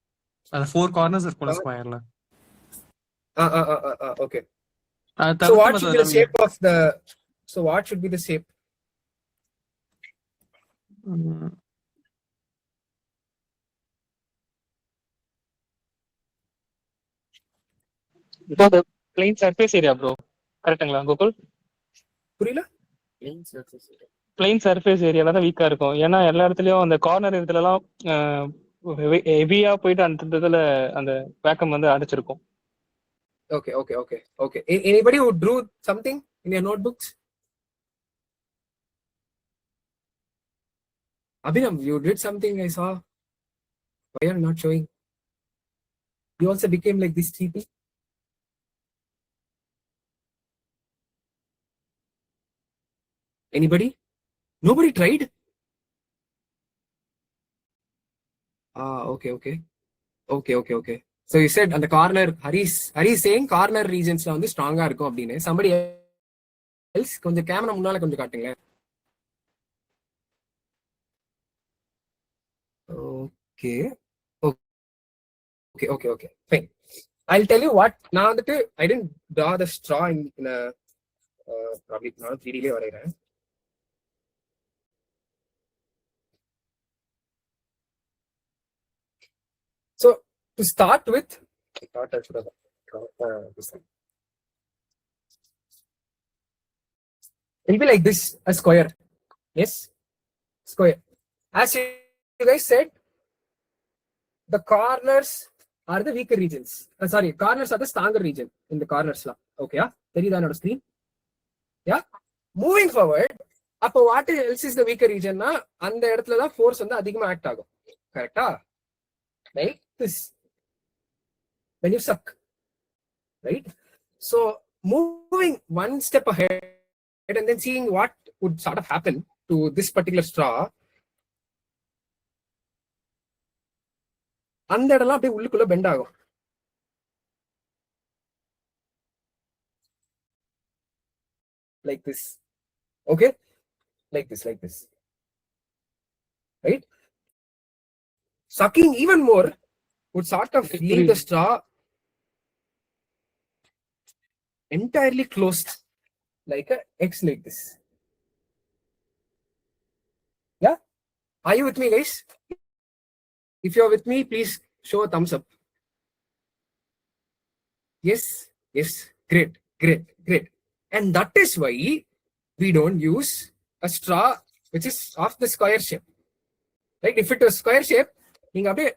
அந்த 4 கார்னர்ஸ் இருக்கும்ல ஸ்கொயர்ல. Okay. So what should be the shape of the? So what should be the shape? The plane surface area, bro. கரெக்ட்டுங்களா Gokul? புரியல? பிளைன் சர்ஃபேஸ் ஏரியால தான் வீக்கா இருக்கும். ஏன்னா எல்லா இடத்துலயும் அந்த கார்னர் இடத்துலலாம் ஹெவியா போயிட்டு அந்த இதுல அந்த வேக்கம் வந்து அடைச்சிருக்கும். Okay. Anybody who drew something in your notebooks? Abhinav, you did something I saw. Why are you not showing? You also became like this TP? Anybody? Nobody tried? Okay. So you said on the corner, Hari's saying corner regions la vandu strong ah irukum appdine. Somebody else konja camera munnala konja kaatunga. Okay. Fine. I'll tell you what. Now that I didn't draw the straw in a probably not 3D le varairen. So to start with, I thought I should have this one. It'll be like this, a square. Yes, square. As you guys said, the corners are the weaker regions. Corners are the stronger region in the corners. Okay, yeah? There is another screen. Yeah? Moving forward, what else is the weaker region? And the force on the adhigama act agum. Correct? Like this. When you suck. Right? So, moving one step ahead and then seeing what would sort of happen to this particular straw. அந்த இடம்லாம் அப்படியே உள்ளுக்குள்ள bend ஆகும். Like this. Okay? Like this. Right? Sucking even more would sort of leave the straw entirely closed like a X like this. Yeah? Are you with me, guys? If you're with me, please show a thumbs up. Yes. Great. And that is why we don't use a straw which is of the square shape. Right? If it was square shape, நீங்க அப்படியே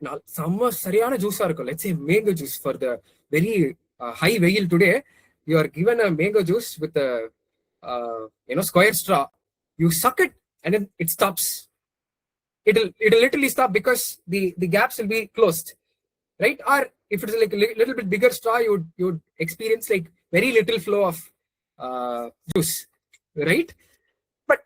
சரியான ஜூஸா இருக்கும். Let's say mango juice for the very high veil today. You are given a mango juice with a square straw. You suck it and then it stops. It'll literally stop because the gaps will be closed, right? Or if it's like a little bit bigger straw, you'd experience like very little flow of juice, right? But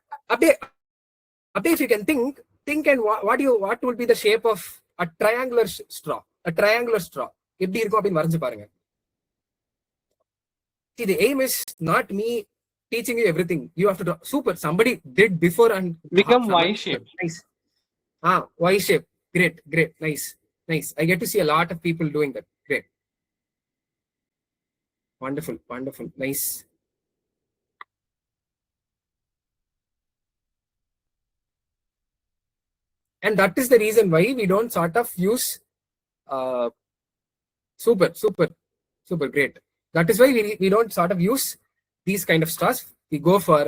if you can think and what would be the shape of a triangular straw? A triangular straw. எப்படி இருக்கும் அப்படின்னு வரைஞ்சு பாருங்க. See, the aim is not me teaching you everything. You have to draw. Super. Somebody did before and become Y shape. Nice. Y shape. Great. Nice. I get to see a lot of people doing that. Great. Wonderful. Nice. And that is the reason why we don't sort of use super great. That is why we don't sort of use these kind of straws. We go for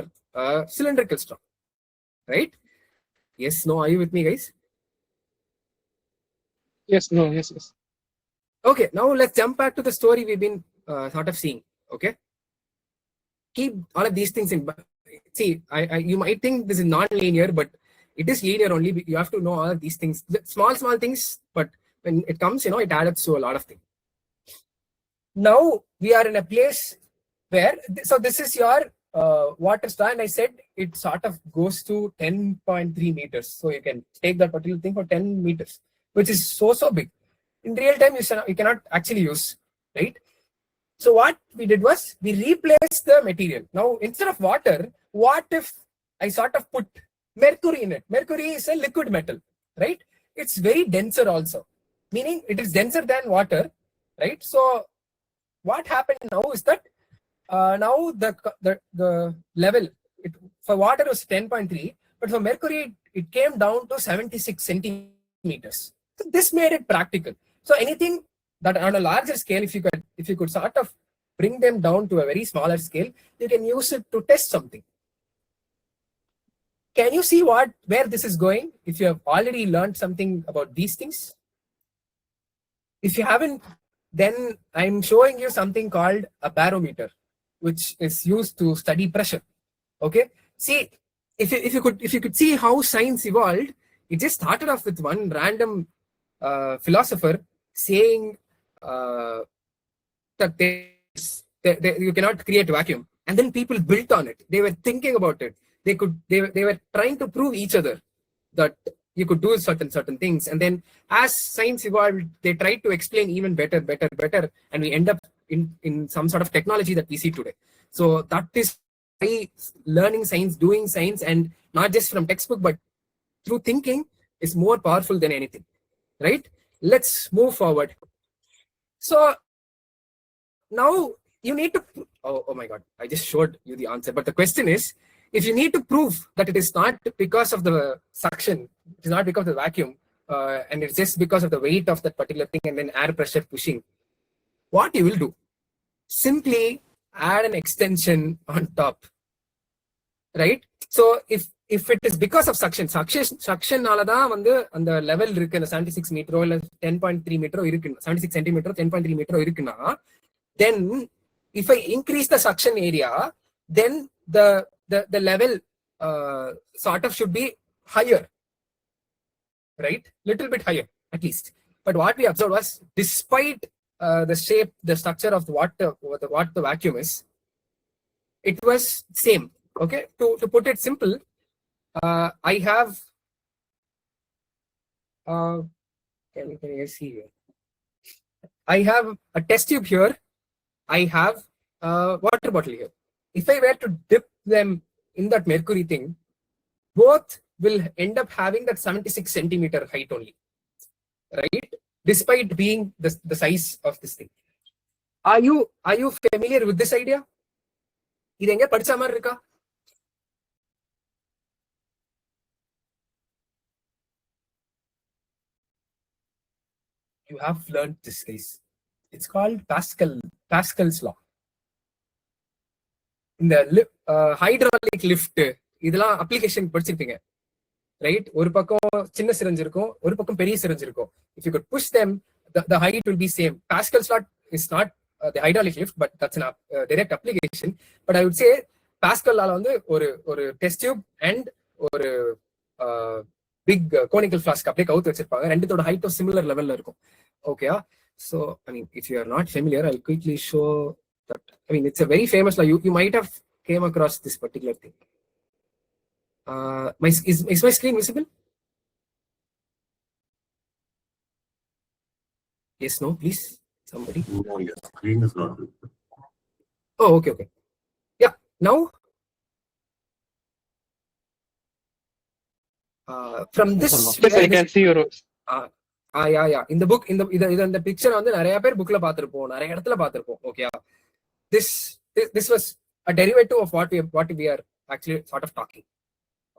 cylindrical straw. Right? Yes, no, are you with me, guys? Yes. Okay, now let's jump back to the story we've been sort of seeing. Okay, keep all of these things in. See, you might think this is non-linear, but it is linear only. You have to know all of these things, small things, but when it comes, it adds up to a lot of things. now we are in a place where, so this is your water straw, and I said it sort of goes to 10.3 meters. So you can take that particular thing for 10 meters, which is so big. In real time, you cannot actually use, right? So what we did was we replaced the material. Now instead of water, what if I sort of put mercury in it? Mercury is a liquid metal, right? It's very denser also, meaning it is denser than water, right? So what happened now is that now the level for water was 10.3, but for mercury it came down to 76 centimeters. So this made it practical. So anything that on a larger scale, if you could sort of bring them down to a very smaller scale, you can use it to test something. Can you see where this is going? If you have already learned something about these things, if you haven't, then I'm showing you something called a barometer, which is used to study pressure. Okay, see, if you could see how science evolved, it just started off with one random philosopher saying that you cannot create vacuum, and then people built on it. They were thinking about it. They were trying to prove each other that you could do certain things, and then as science evolved, they tried to explain even better, and we end up in some sort of technology that we see today. So that is why learning science, doing science, and not just from textbook but through thinking is more powerful than anything, right? Let's move forward. So now you need to, oh my god, I just showed you the answer, but the question is, if you need to prove that it is not because of the suction, it is not because of the vacuum, and it's just because of the weight of that particular thing and then air pressure pushing, what you will do? Simply add an extension on top, right? So if it is because of suction நாலதான் வந்து அந்த level இருக்கு, அந்த 76 மீட்டரோ இல்ல 10.3 மீட்டரோ இருக்கு, 76 சென்டிமீட்டரோ 10.3 மீட்டரோ இருக்குன்னா, then if I increase the suction area, then the level sort of should be higher, right? Little bit higher at least. But what we observed was, despite the shape, the structure of what the vacuum is, it was same. Okay, to put it simple, I have can you see here? I have a test tube here. I have a water bottle here. If I were to dip them in that mercury thing, both will end up having that 76 centimeter height only, right? Despite being the size of this thing. Are you familiar with this idea? இது எங்க படிச்ச மாதிரி இருக்கா? You have learned this, guys. It's called Pascal's law. இந்த hydraulic lift இதெல்லாம் application படிச்சிருப்பீங்க, right? ஒரு பக்கம் சின்ன சிரஞ்ச் இருக்கும், ஒரு பக்கம் பெரிய சிரஞ்ச் இருக்கும். If you could push them, the height will be same. Pascal's law is not the hydraulic lift, but that's an direct application. But I would say Pascal law வந்து ஒரு டெஸ்ட் டியூப் அண்ட் ஒரு big conical Flask அப்படியே கவுத்து வச்சிருப்பாங்க. ரெண்டுத்தோட ஹைட்டும் similar லெவல்ல இருக்கும். ஓகேயா? So I mean, if you are not familiar, I'll quickly show that. I mean, it's a very famous law. You might have came across this particular thing. Is my screen visible? Yes, no, please, somebody. No, your screen is not visible. Oh, okay. Yeah, now from this, yes, I can see your. yeah. In the book, இந்த picture வந்து நிறைய பேர் புக்ல பார்த்திருப்போம், நிறைய இடத்துல பார்த்திருப்போம். Okay, this was a derivative of what we are actually sort of talking.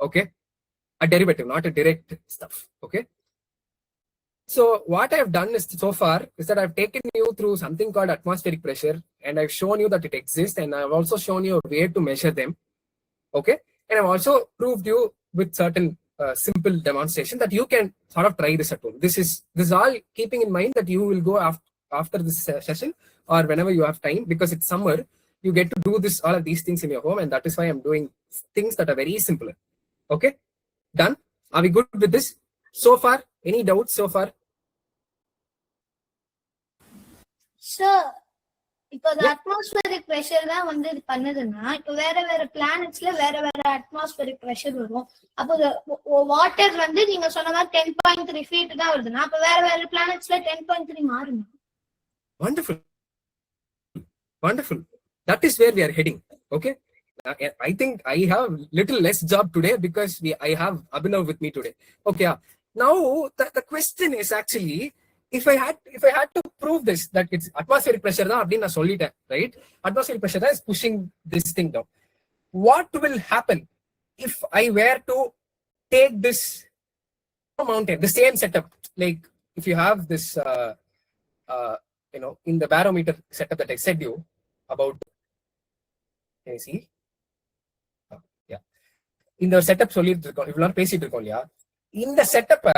Okay, a derivative, not a direct stuff. Okay, so what I have done is so far is that I've taken you through something called atmospheric pressure, and I've shown you that it exists, and I've also shown you a way to measure them. Okay, and I've also proved you with certain simple demonstration that you can sort of try this at home. This is all keeping in mind that you will go after this session or whenever you have time, because it's summer, you get to do all of these things in your home, and that is why I'm doing things that are very simple. Okay, done? Are we good with this so far? Any doubts so far? Sir, இப்போ atmospheric pressure தான் வந்து இது பண்ணுதுன்னா, இப்போ வேற வேற பிளானட்ஸ்ல வேற வேற அட்மாஸ்பியரிக் பிரஷர் வரும். அப்போ வாட்டர் வந்து நீங்க சொன்ன மாதிரி 10.3 feet தான் வருதுன்னா, அப்போ வேற வேற பிளானட்ஸ்ல 10.3 மாறும். Wonderful. Wonderful. That is where we are heading. Okay. I think I have little less job today because I have Abhinav with me today. Okay. Now the question is actually, if I had to prove this, that it's atmospheric pressure da appdi na solliten, right? Atmospheric pressure is pushing this thing down. What will happen if I were to take this mountain, the same setup, like if you have this in the barometer setup that I said you about, can you see? Yeah, in the setup சொல்லிட்டு இருக்கோம், இவ்வளவு பேசிட்டு இருக்கோம் இல்லையா? இந்த செட்டப்ப,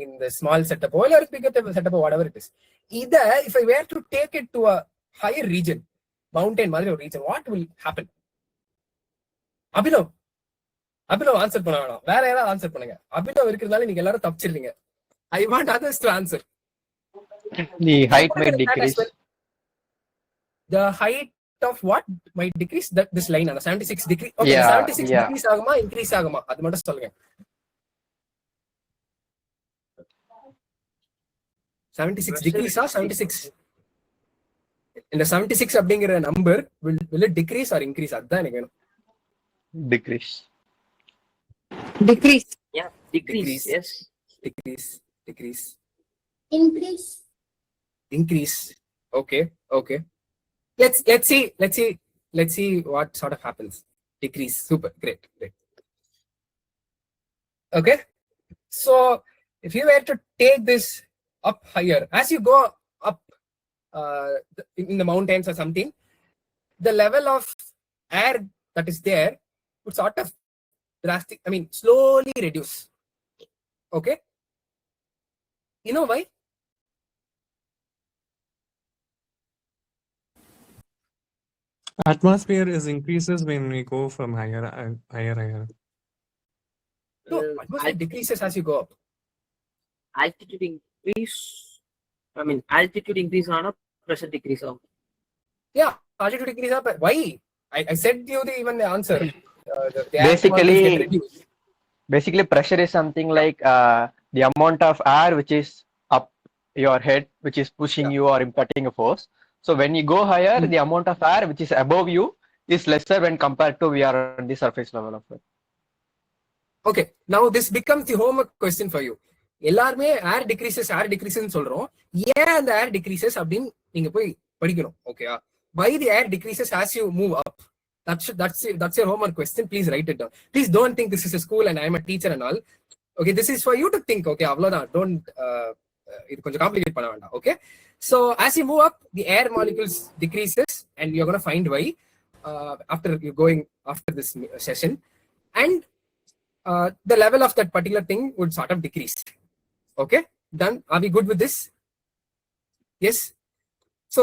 in the small setup or bigger setup, whatever it is, either if I were to take it to a higher region, mountain மாதிரி ஒரு region, what will happen? Abhinav answer பண்ண வேணாம், வேற யாராவது ஆன்சர் பண்ணுங்க. அபினவ் இருக்கிறதுனால நீங்க எல்லாரும் தப்பிச்சிருந்தீங்க. I want others to answer. The height might decrease. The height of what might decrease? That this line on 76 degree. Okay, Yeah, 76 yeah. degrees ஆகுமா இன்க்ரீஸ் ஆகுமா அது மட்டும் சொல்லுங்க. 76 degrees or 76? இந்த 76 அப்படிங்கிற number will it decrease or increase? அதான் எனக்கு வேணும். Decrease. Decrease. Yeah, decrease. Yes. Decrease. Increase. Okay. Let's see what sort of happens. Decrease. Super. Great. Okay. So if you were to take this up higher, as you go up in the mountains or something, the level of air that is there would sort of slowly reduce. Okay. You know why? Atmosphere is increases when we go from higher. No, atmosphere decreases as you go up. Altitude increase on pressure decrease on. Yeah, altitude decrease up. Why? I said you even the answer. Basically pressure is something like the amount of air which is up your head, which is pushing you or imparting a force. So when you go higher, the amount of air which is above you is lesser when compared to we are on the surface level of it. Okay, now this becomes the homework question for you. எல்லாருமே ஏர் decreases சொல்றோம். ஏன் அந்த ஏர் decreases அப்படின்னு நீங்க போய் படிக்கணும். ஓகேயா? Why the air decreases as you move up? That's your homework question. Please write it down. Please don't think this is a school and I am a teacher and all. Okay, this is for you to think. Okay, அவ்வளவுதான். Don't இது கொஞ்சம் complicate பண்ண வேண்டாம். Okay, so as you move up, the air molecules decreases and you're going to find why after you're going after this session, and the level of that particular thing would sort of decrease. Okay, done. Are we good with this? Yes. So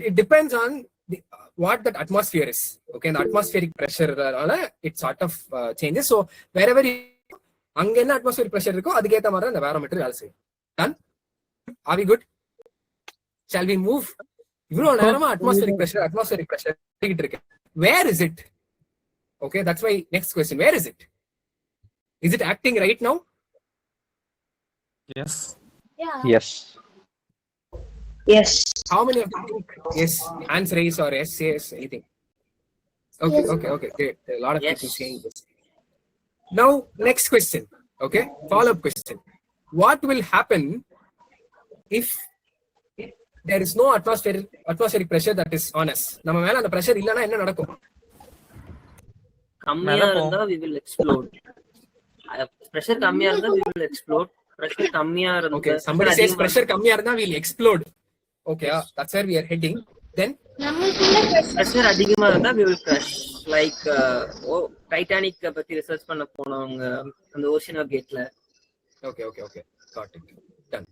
it depends on what that atmosphere is. Okay, and the atmospheric pressure it sort of changes. So wherever அங்க என்ன atmospheric pressure இருக்கோ அதுக்கு ஏத்த மாதிரி அந்த barometer வேலை செய்யும். Done. Are we good? Shall we move? இவ்வளவு நேரமா atmospheric pressure கிட்ட இருக்கு. Where is it? Okay, that's why next question. Where is it? Is it acting right now? Yes. Yeah. Yes. How many of you think yes? Hands raise or yes, anything? Okay, Yes. okay. Great. There are a lot of Yes. people saying this. Now, next question. Okay, follow-up question. What will happen if there is no atmospheric pressure that is on us? நம்ம மேல அந்த pressure இல்லனா என்ன நடக்கும்? கம்மியா இருந்தா we will explode. Pressure கம்மியா இருந்தா we will explode. Pressure கம்மியா இருந்தா Okay, somebody says pressure கம்மியா இருந்தா we'll explode. Okay, that's where we are heading. Then நமக்குள்ள pressure அதிகமா இருந்தா we will crash. Like Titanic பத்தி ரிசர்ச் பண்ண போனவங்க அந்த ஓஷன் கேட்ல. Okay. Got it. Done.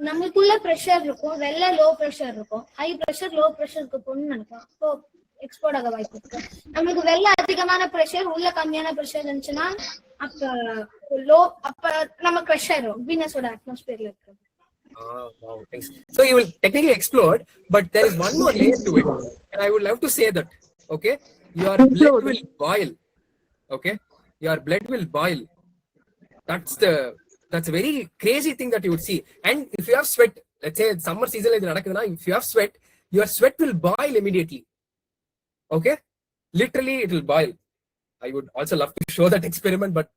நமக்குள்ள பிரஷர் இருக்கும், வெளில லோ பிரஷர் இருக்கும். ஹை பிரஷர் லோ பிரஷருக்கு போகணும்னு நினைப்போம். அப்போ எக்ஸ்போர்ட் ஆக வாய்ப்பு இருக்கு. நமக்கு வெளில அதிகமான பிரஷர் உள்ள கம்மியான பிரஷர் இருந்துச்சுன்னா அப்ப நம்ம கிரஷ் ஆயிரும் வீனஸோட அட்மாஸ்பியர்ல இருக்கு. Wow, thanks. So you will technically explode, but there is one more layer to it, and I would love to say that. Okay, your blood will boil. Okay, your blood will boil. That's a very crazy thing that you would see. And if you have sweat, let's say summer season, if you have sweat, your sweat will boil immediately. Okay, literally it will boil. I would also love to show that experiment, but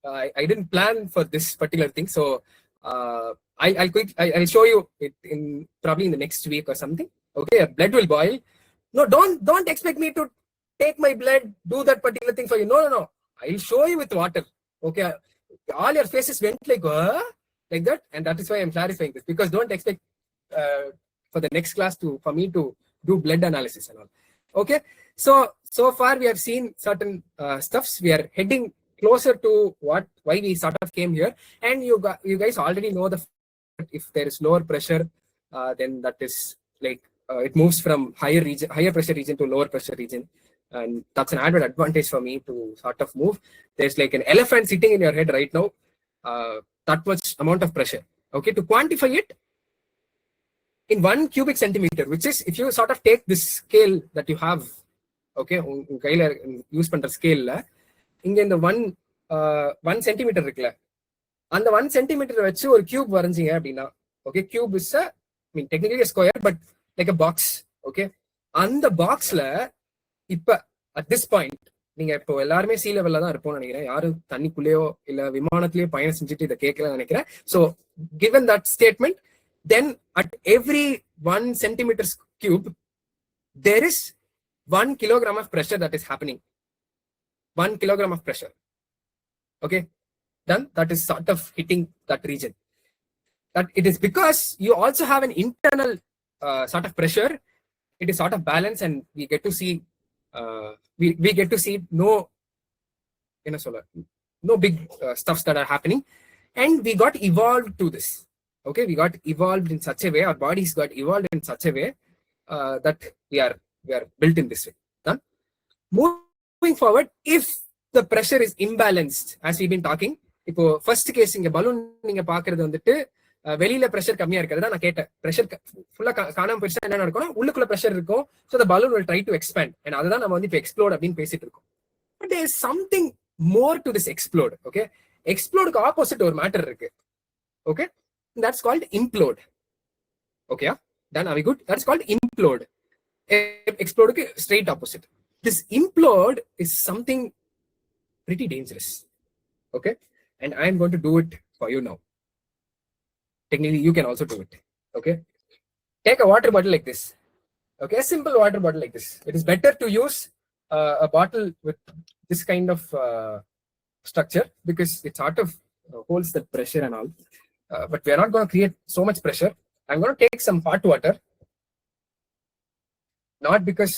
I didn't plan for this particular thing. So I'll show you it in probably in the next week or something. Okay, blood will boil. No, don't expect me to take my blood, do that particular thing for you. No. I'll show you with water. Okay, all your faces went like that, and that is why I'm clarifying this, because don't expect for the next class for me to do blood analysis and all. Okay, so far we have seen certain stuffs. We are heading closer to why we sort of came here, and you guys already know if there is lower pressure, then that is like it moves from higher pressure region to lower pressure region, and that's an added advantage for me to sort of move. There's like an elephant sitting in your head right now, that much amount of pressure. Okay, to quantify it in 1 cubic centimeter, which is if you sort of take this scale that you have, okay, use பண்ற ஸ்கேல்ல இங்க இந்த 1 centimetre இருக்குல்ல, அந்த 1 centimetre வச்சு ஒரு cube வரைஞ்சீங்க அப்படின்னா, okay, cube is technically a square but like a box. Okay, அந்த பாக்ஸ்ல இப்ப அட் திஸ் பாயிண்ட் நீங்க இப்போ எல்லாருமே சி லெவல்ல தான் இருப்போம்னு நினைக்கிறேன். யாரும் தண்ணிக்குள்ளேயோ இல்ல விமானத்திலேயோ பயணம் செஞ்சுட்டு இதை கேட்கலன்னு நினைக்கிறேன். So given that statement, then at every 1 centimeter cube there is 1 kilogram of pressure that is happening. 1 kilogram of pressure. Okay, then that is sort of hitting that region. That it is because you also have an internal sort of pressure. It is sort of balanced, and we get to see we get to see no big stuffs that are happening, and we got evolved to this. Okay, we got evolved in such a way, our bodies got evolved in such a way that we are built in this way. Done. Moving forward, if the pressure is imbalanced, as we've been talking, இப்போ first case இங்க balloon நீங்க பாக்குறது வந்துட்டு வெளியில pressure கம்மியா இருக்கிறதா நான் கேட்டேன். பிரஷர் ஃபுல்லா காணாம போயிடுச்சா என்ன நடக்கும், உள்ளுக்குள்ள பிரஷர் இருக்கும். So the balloon will try to expand, and அதுதான் நம்ம வந்து இப்போ எக்ஸ்ப்ளோட் அப்படின்னு பேசிட்டு இருக்கோம். But there is something more to this explode. Okay, explode opposite ஒரு மேட்டர் இருக்கு. Okay, that's called implode. Okay, then are we good? That's called implode. Explode straight opposite. This implode is something pretty dangerous. Okay, and I'm going to do it for you now. Technically you can also do it. Okay, take a water bottle like this. Okay, a simple water bottle like this. It is better to use a bottle with this kind of structure, because it sort of holds the pressure and all. But we are not going to create so much pressure. I'm going to take some hot water, not because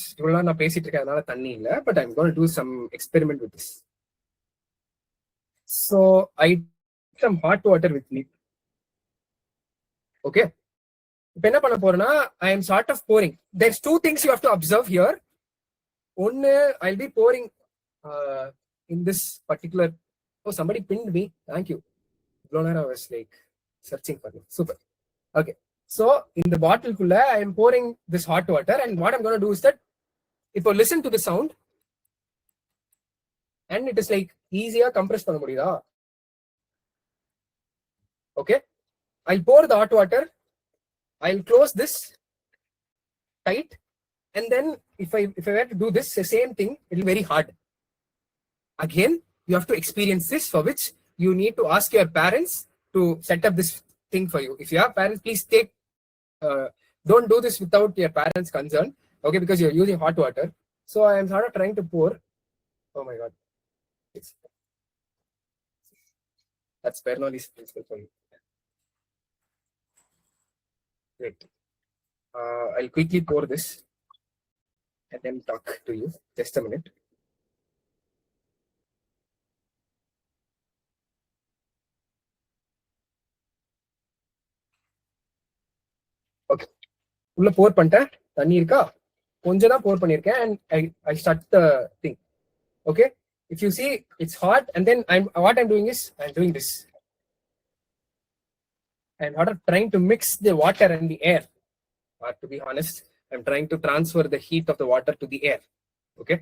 நான் பேசிட்டு இருக்கறதுனால தண்ணி இல்ல, but I'm going to do some experiment with this. So I take some hot water with me. Okay, இப்போ என்ன பண்ண போறேன்னா, I am sort of pouring. There's two things you have to observe here. One, I'll be pouring in this particular. Oh, somebody pinned me. Thank you. I was like searching for me. Super. Okay, so in the bottle kulla I am pouring this hot water, and what I'm going to do is that if you listen to the sound, and it is like easier compress panna mudiyudha. Okay, I'll pour the hot water, I'll close this tight, and then if I were to do this the same thing, it will be very hard. Again, you have to experience this, for which you need to ask your parents to set up this thing for you. If you have parents, please don't do this without your parents' consent. Okay, because you're using hot water. So I am sort of trying to pour. Oh my god, that's Bernoulli's principle for you. Wait, I'll quickly pour this and then talk to you. Just a minute. Okay, உள்ள pour பண்ணிட்டேன். தண்ணி இருக்கா, கொஞ்சம் தான் pour பண்ணிருக்கேன், and I start the thing. Okay, if you see it's hot, and then what I'm doing is I'm doing this. I'm sort of trying to mix the water and the air. Or to be honest, I'm trying to transfer the heat of the water to the air. Okay.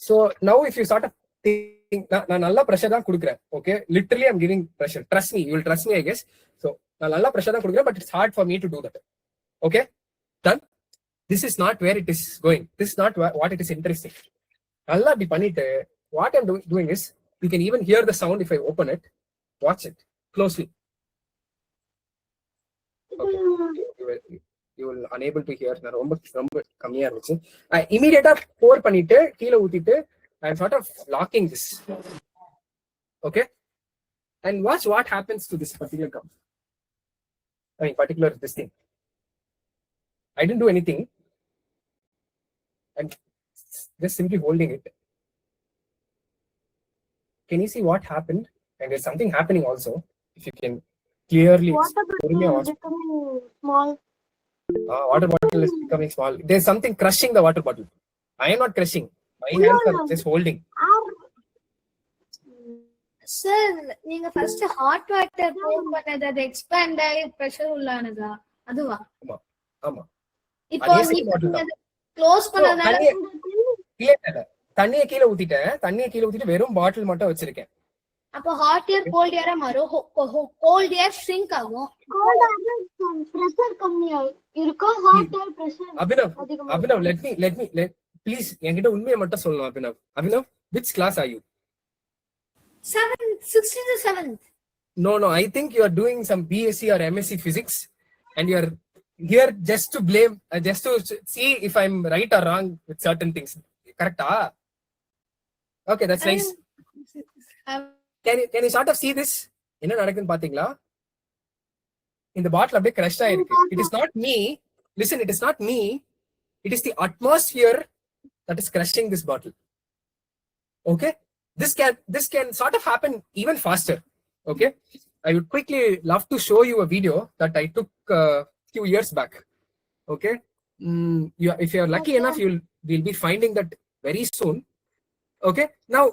So now if you sort of think, நான் நல்ல pressure தான் கொடுக்கிறேன். Okay. Literally I'm giving pressure. Trust me. You will trust me, I guess. So நான் நல்ல pressure தான் கொடுக்கிறேன், but it's hard for me to do that. Okay. Done. This is not where it is going. This is not what it is interesting. நல்லா இப்படி பண்ணிட்டு what I'm doing is, you can even hear the sound if I open it. Watch it closely. Okay. You will unable to hear. ரொம்ப கம்மியா இருந்துச்சு. இமிடியேட்டா pour பண்ணிட்டு கீழ ஊத்திட்டு I'm sort of locking this. Okay. And watch what happens to this particular cup. Particular this thing. I didn't do anything. I'm just simply holding it. Can you see what happened? And there's something happening also. If you can clearly. Water bottle is becoming small. Water bottle is becoming small. There's something crushing the water bottle. I am not crushing. My hands are just holding. Sir, நீங்க first hot water pour பண்ணது அது expand ஆகி pressure உள்ளானதா அதுவா? ஆமா. இப்போ நீங்க close பண்ணதால இல்ல தண்ணியை கீழ ஊத்திட்டு வெறும் பாட்டில் மட்டும் வச்சிருக்கேன். அப்ப hot air cold air மாறும். cold air shrink ஆகும். cold air pressure கம்மியா இருக்கும். hot air pressure Abhinav let me please என்கிட்ட உண்மையை மட்டும் சொல்லணும். Abhinav which class are you? 16th to 7th. No, I think you are doing some BSc or MSc physics and you are here just to blame, just to see if I'm right or wrong with certain things. Correct? Okay, that's nice. Can you sort of see this? என்ன நடக்குன்னு பாத்தீங்களா? இந்த பாட்டில் அப்படியே crush ஆயிருக்கு. It is not me. Listen, it is not me. It is the atmosphere that is crushing this bottle. Okay? This can sort of happen even faster. Okay? I would quickly love to show you a video that I took few years back. Okay? If you are lucky enough, we'll be finding that very soon. Okay? Now,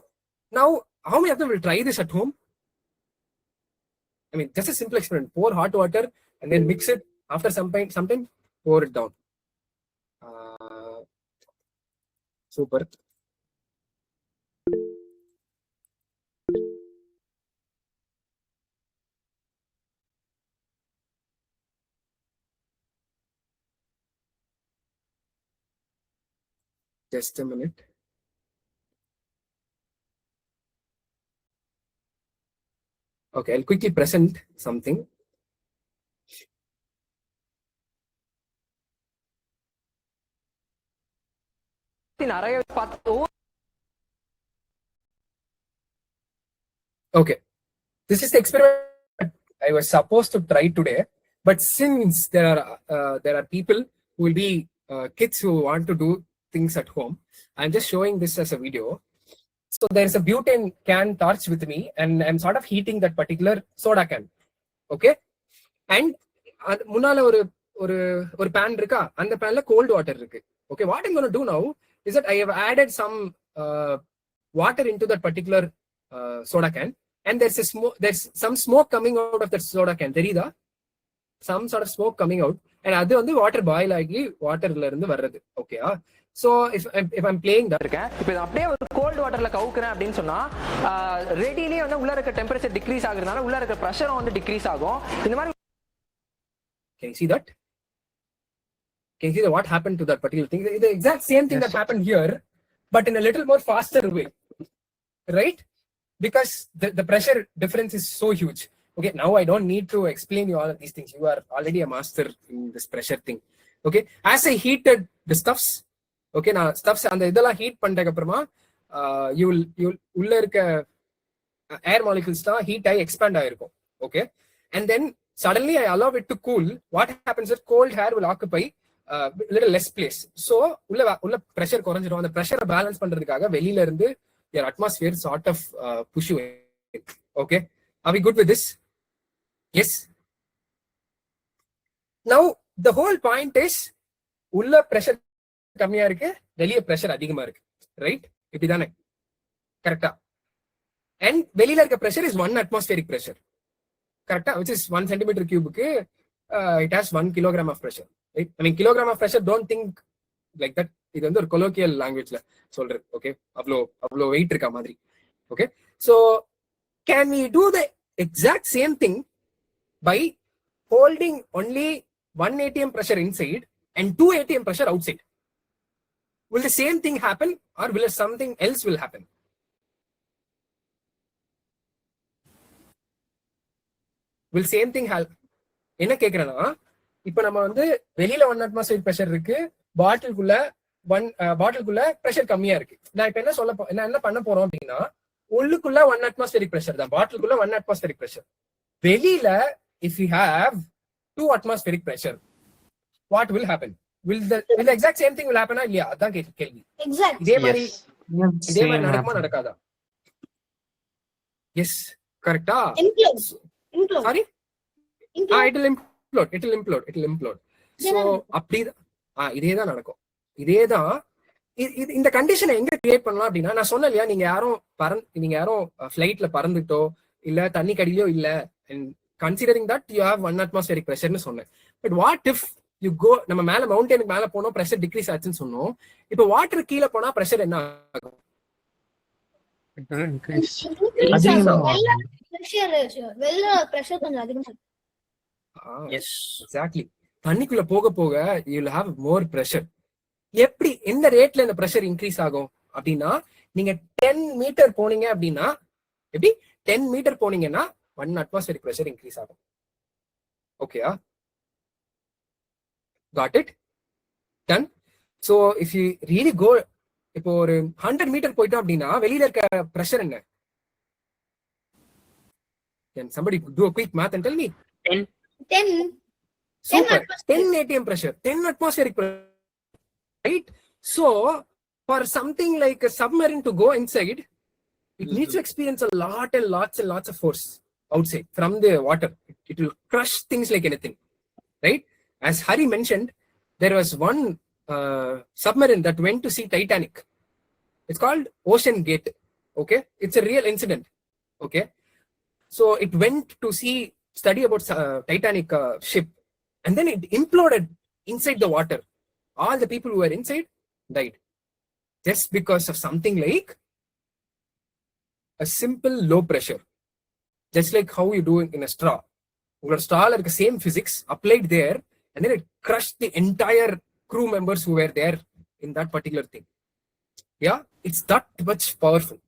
how many of them will try this at home? I mean, just a simple experiment. Pour hot water and then mix it. After some time, pour it down. Super. Just a minute. Okay, I'll quickly present something. Okay, this is the experiment I was supposed to try today, but since there are people who will be kids who want to do things at home, I'm just showing this as a video. So there's a butane can torch with me and I'm sort of heating that particular soda can. Okay? And முன்னால ஒரு pan இருக்கா, அந்த panல cold water இருக்கு. Okay, what I'm going to do now is that I have added some water into that particular soda can, and there's some smoke coming out of that soda can. தெரியுதா? Some sort of smoke coming out, and அது வந்து water boil ஆகி waterல இருந்து வர்றது. Okay? So if I'm playing that, இப்போ இத அப்படியே ஒரு கோல்ட் வாட்டர்ல கவுக்குறேன் அப்படினு சொன்னா ரெடிலி வந்து உள்ள இருக்க டெம்பரேச்சர் டிக்ரீஸ் ஆகுறதுனால உள்ள இருக்க பிரஷரும் வந்து டிக்ரீஸ் ஆகும். இந்த மாதிரி can you see that? Can you see what happened to that particular thing? The exact same thing that happened here, but in a little more faster way, right? Because the pressure difference is so huge. Okay, now I don't need to explain you all of these things. You are already a master in this pressure thing. Okay, as I heated the stuffs, okay, now stuffs and இதெல்லாம் heat பண்ணதுக்கு அப்புறமா you will உள்ள இருக்க air molecules தான் heat ஆகி expand ஆயிருக்கும். Okay, and then suddenly I allow it to cool. What happens is cold air will occupy little less place. So உள்ள pressure குறைஞ்சிரும். அந்த pressure balance பண்றதுக்காக வெளியில இருந்து your atmosphere sort of push you in. Okay, are we good with this? Yes. Now the whole point is உள்ள pressure கம்மியா இருக்கு, வெளிய pressure அதிகமா இருக்கு, right? இப்படிதானே? கரெக்டா? And வெளியில இருக்க pressure is 1 atmospheric pressure. correct, which is 1 centimeter cube, it has 1 kilogram of pressure. Right? I mean, kilogram of pressure, don't think like that. இது வந்து ஒரு colloquial languageல சொல்றது. Okay, அவ்வளோ weight இருக்க மாதிரி. Okay, so can we do the exact same thing by holding only 1 atm pressure inside and 2 atm pressure outside? Will the same thing happen, or will something else will happen? Will same thing happen? என்ன கேக்குறேன்னா, இப்ப நம்ம வந்து வெளியில 1 atmospheric pressure இருக்கு, பாட்டிலுக்குள்ள pressure கம்மியா இருக்கு. நான் இப்ப என்ன பண்ண போறோம் அப்படின்னா, உள்ளுக்குள்ள 1 atmospheric pressure தான், பாட்டிலுக்குள்ள 1 atmospheric pressure. வெளியில if we have 2 atmospheric pressure, what will happen? Will the exact same thing will happen? இல்லையா? அதான் கேள்வி. இதே மாதிரி நடக்குமா நடக்காதா? எஸ், கரெக்டா? Sorry, it will implode. So அப்படிதான் இதேதான் நடக்கும். இதேதான் இந்த கண்டிஷனை எங்க கிரியேட் பண்ணலாம் அப்படின்னா, நான் சொன்னேன் இல்லையா, நீங்க யாரும் ஃபிளைட்ல பறந்துட்டோ இல்ல தண்ணி கடியிலோ இல்ல, and considering that you have 1 atmospheric pressure னு சொன்னேன். But what if you go, நம்ம மேல மவுண்டனுக்கு மேல போனோம், பிரஷர் டிக்ரீஸ் ஆச்சுன்னு சொன்னோம். இப்போ வாட்டர் கீழே போனா பிரஷர் என்ன ஆகும்? எக்ஸாக்ட்லி, தண்ணிக்குள்ள போக போக you will have more pressure. எப்படி எந்த ரேட்ல இந்த பிரஷர் இன்க்ரீஸ் ஆகும் அப்படின்னா, நீங்க 10 மீட்டர் போனீங்க அப்படின்னா, எப்படி 10 மீட்டர் போனீங்கன்னா 1 atmospheric pressure இன்க்ரீஸ் ஆகும். ஓகேயா? Got it? Done? So if you really go, இப்போ ஒரு 100 மீட்டர் போயிட்டோம் அப்படின்னா வெளியில இருக்க பிரஷர் என்ன? Can somebody do a quick math and tell me? 10. Super. 10 atm pressure, 10 atmospheric pressure, right? So for something like a submarine to go inside, it needs to experience a lot and lots of force outside from the water. It will crush things like anything, right? As Hari mentioned, there was one submarine that went to see Titanic. It's called Ocean Gate. Okay, it's a real incident. Okay, so it went to study about Titanic ship, and then it imploded inside the water. All the people who were inside died just because of something like a simple low pressure, just like how you do in a straw. Your straw like the same physics applied there, and then it crushed the entire crew members who were there in that particular thing. Yeah, it's that much powerful.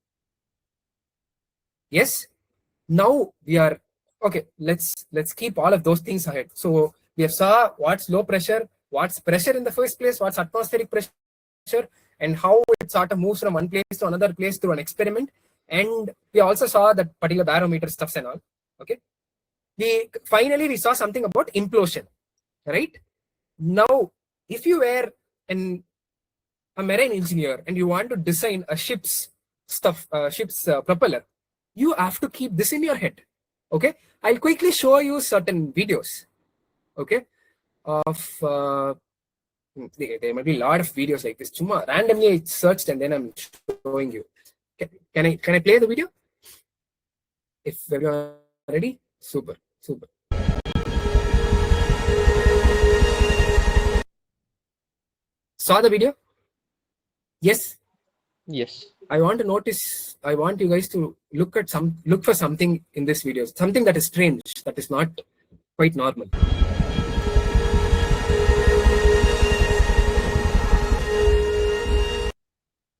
Yes, now we are okay. Let's keep all of those things ahead. So we have saw what's low pressure, what's pressure in the first place, what's atmospheric pressure, and how it sort of moves from one place to another place through an experiment. And we also saw that particular barometer stuffs and all. Okay, finally we saw something about implosion, right? Now if you were a marine engineer and you want to design a ship's propeller, you have to keep this in your head. Okay, I'll quickly show you certain videos, okay, of there might be a lot of videos like this. Randomly I searched and then I'm showing you. Can I play the video? If everyone ready? Super. Saw the video? Yes. I want you guys to look for something in this video, something that is strange, that is not quite normal.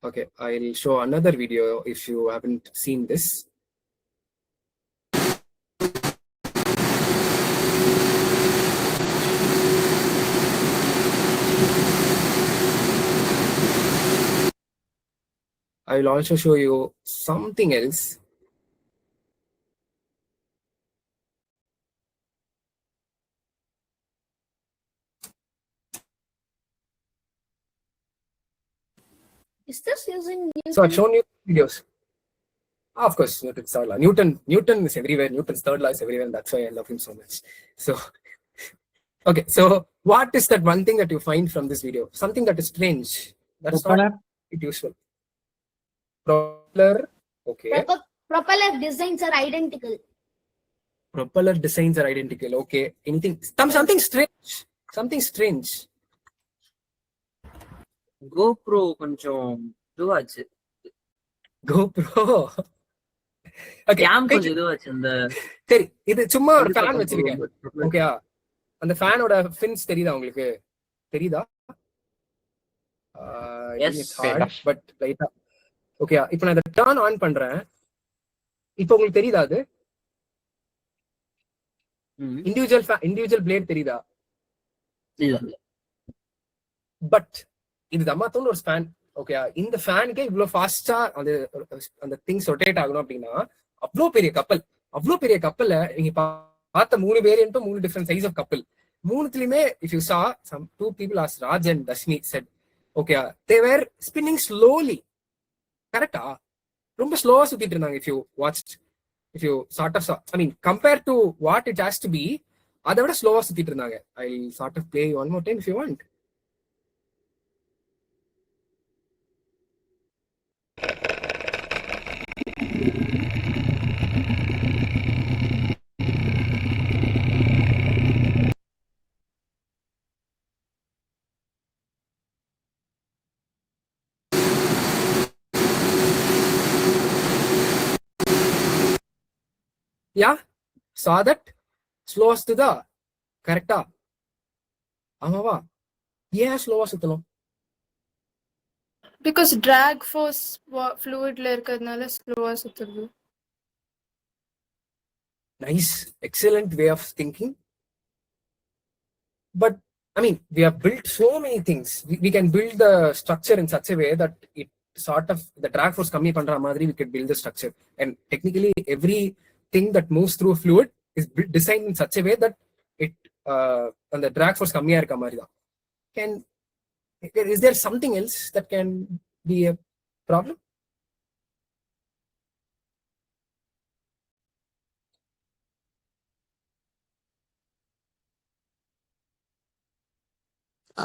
Okay, I'll show another video if you haven't seen this. I will also show you something else. Is this using Newton? So I've shown you videos. Of course, Newton's third law. Newton is everywhere. Newton's third law is everywhere, and that's why I love him so much. So, okay. So what is that one thing that you find from this video? Something that is strange. That's Propeller. not useful. Propeller. Okay. Propeller designs are identical. propeller designs are identical. Okay, anything, something strange, something strange. GoPro கொஞ்சம் இதுவாச்சு. GoPro. Okay. Game கொஞ்சம் இதுவாச்சு. அந்த சரி, இது சும்மா ஒரு fan வச்சிருக்கேன். ஓகேயா? அந்த ஃபேனோட ஃபின்ஸ் தெரியுதா உங்களுக்கு? தெரியுதா? பட் ரைட்டா. ஓகேயா? இப்போ நான் இத டர்ன் ஆன் பண்றேன். இப்போ உங்களுக்கு தெரியுதா அது? இண்டிவிஜுவல் பிளேட் தெரியுதா? இல்ல. பட் இது தம்மாத்தோன்னு ஒரு ஃபேன். ஓகே, இந்த ஃபேனுக்கே இவ்வளவு ஃபாஸ்டா அந்த திங்ஸ் ரொட்டேட் ஆகணும் அப்படின்னா அவ்வளோ பெரிய கப்பல்ல நீங்க பார்த்த 3 வேரியன்ட்டும் 3 டிஃபரெண்ட் சைஸ் ஆஃப் கப்பல். 3த்துலயுமே if you saw some 2 people as Raj and Dashmi said, okay, they were spinning slowly. கரெக்டா? ரொம்ப ஸ்லோவா சுத்திட்டு இருந்தாங்க. if you sort of saw, I mean, compared to what it has to be, அதை விட ஸ்லோவா சுத்திட்டு இருந்தாங்க. I'll sort of play one more time if you want. Yeah, saw that? Slow சுத்துதா? கரெக்டா? ஆமாவா? ஏன் ஸ்லோவா சுத்தணும்? Because drag force fluidல இருக்கிறதுனால ஸ்லோவா சுத்துது. Nice, excellent way of thinking. But I mean, we have built so many things. We can build the structure in such a way that it sort of the drag force கம்மி பண்ற மாதிரி we could build the structure. And technically every thing that moves through a fluid is designed in such a way that it and the drag force கம்மியா இருக்க மாதிரி தான். Is there something else that can be a problem?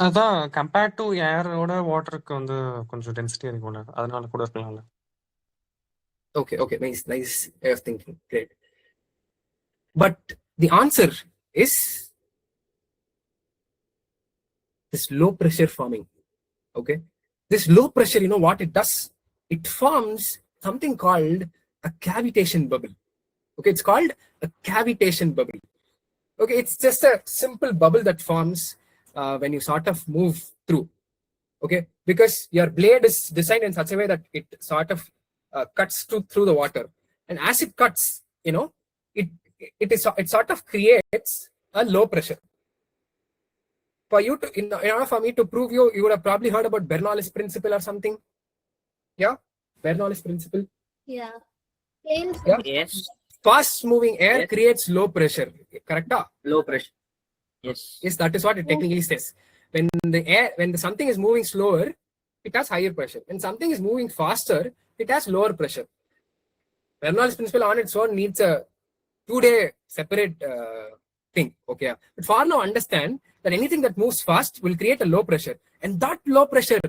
அதான் compared to ஏரோட வாட்டருக்கு வந்து கொஞ்சம் density இருக்கும்ல, அதனால கூட இருக்கலாம்ல. Okay, nice way of thinking. Great. But the answer is this low pressure forming. Okay, this low pressure, you know what it does? It forms something called a cavitation bubble. Okay, it's called a cavitation bubble. Okay, it's just a simple bubble that forms when you sort of move through. Okay, because your blade is designed in such a way that it sort of cuts through the water, and as it cuts, you know, it sort of creates a low pressure. For you to, in order for me to prove you would have probably heard about Bernoulli's principle or something. Yeah, Bernoulli's principle. Yeah. Yes. Fast moving air creates low pressure. Correct? Low pressure. Yes, that is what it technically says. When something is moving slower, it has higher pressure. When something is moving faster, it has lower pressure. Bernoulli's principle on its own needs a 2-day separate thing. Okay, but for now understand that anything that moves fast will create a low pressure, and that low pressure,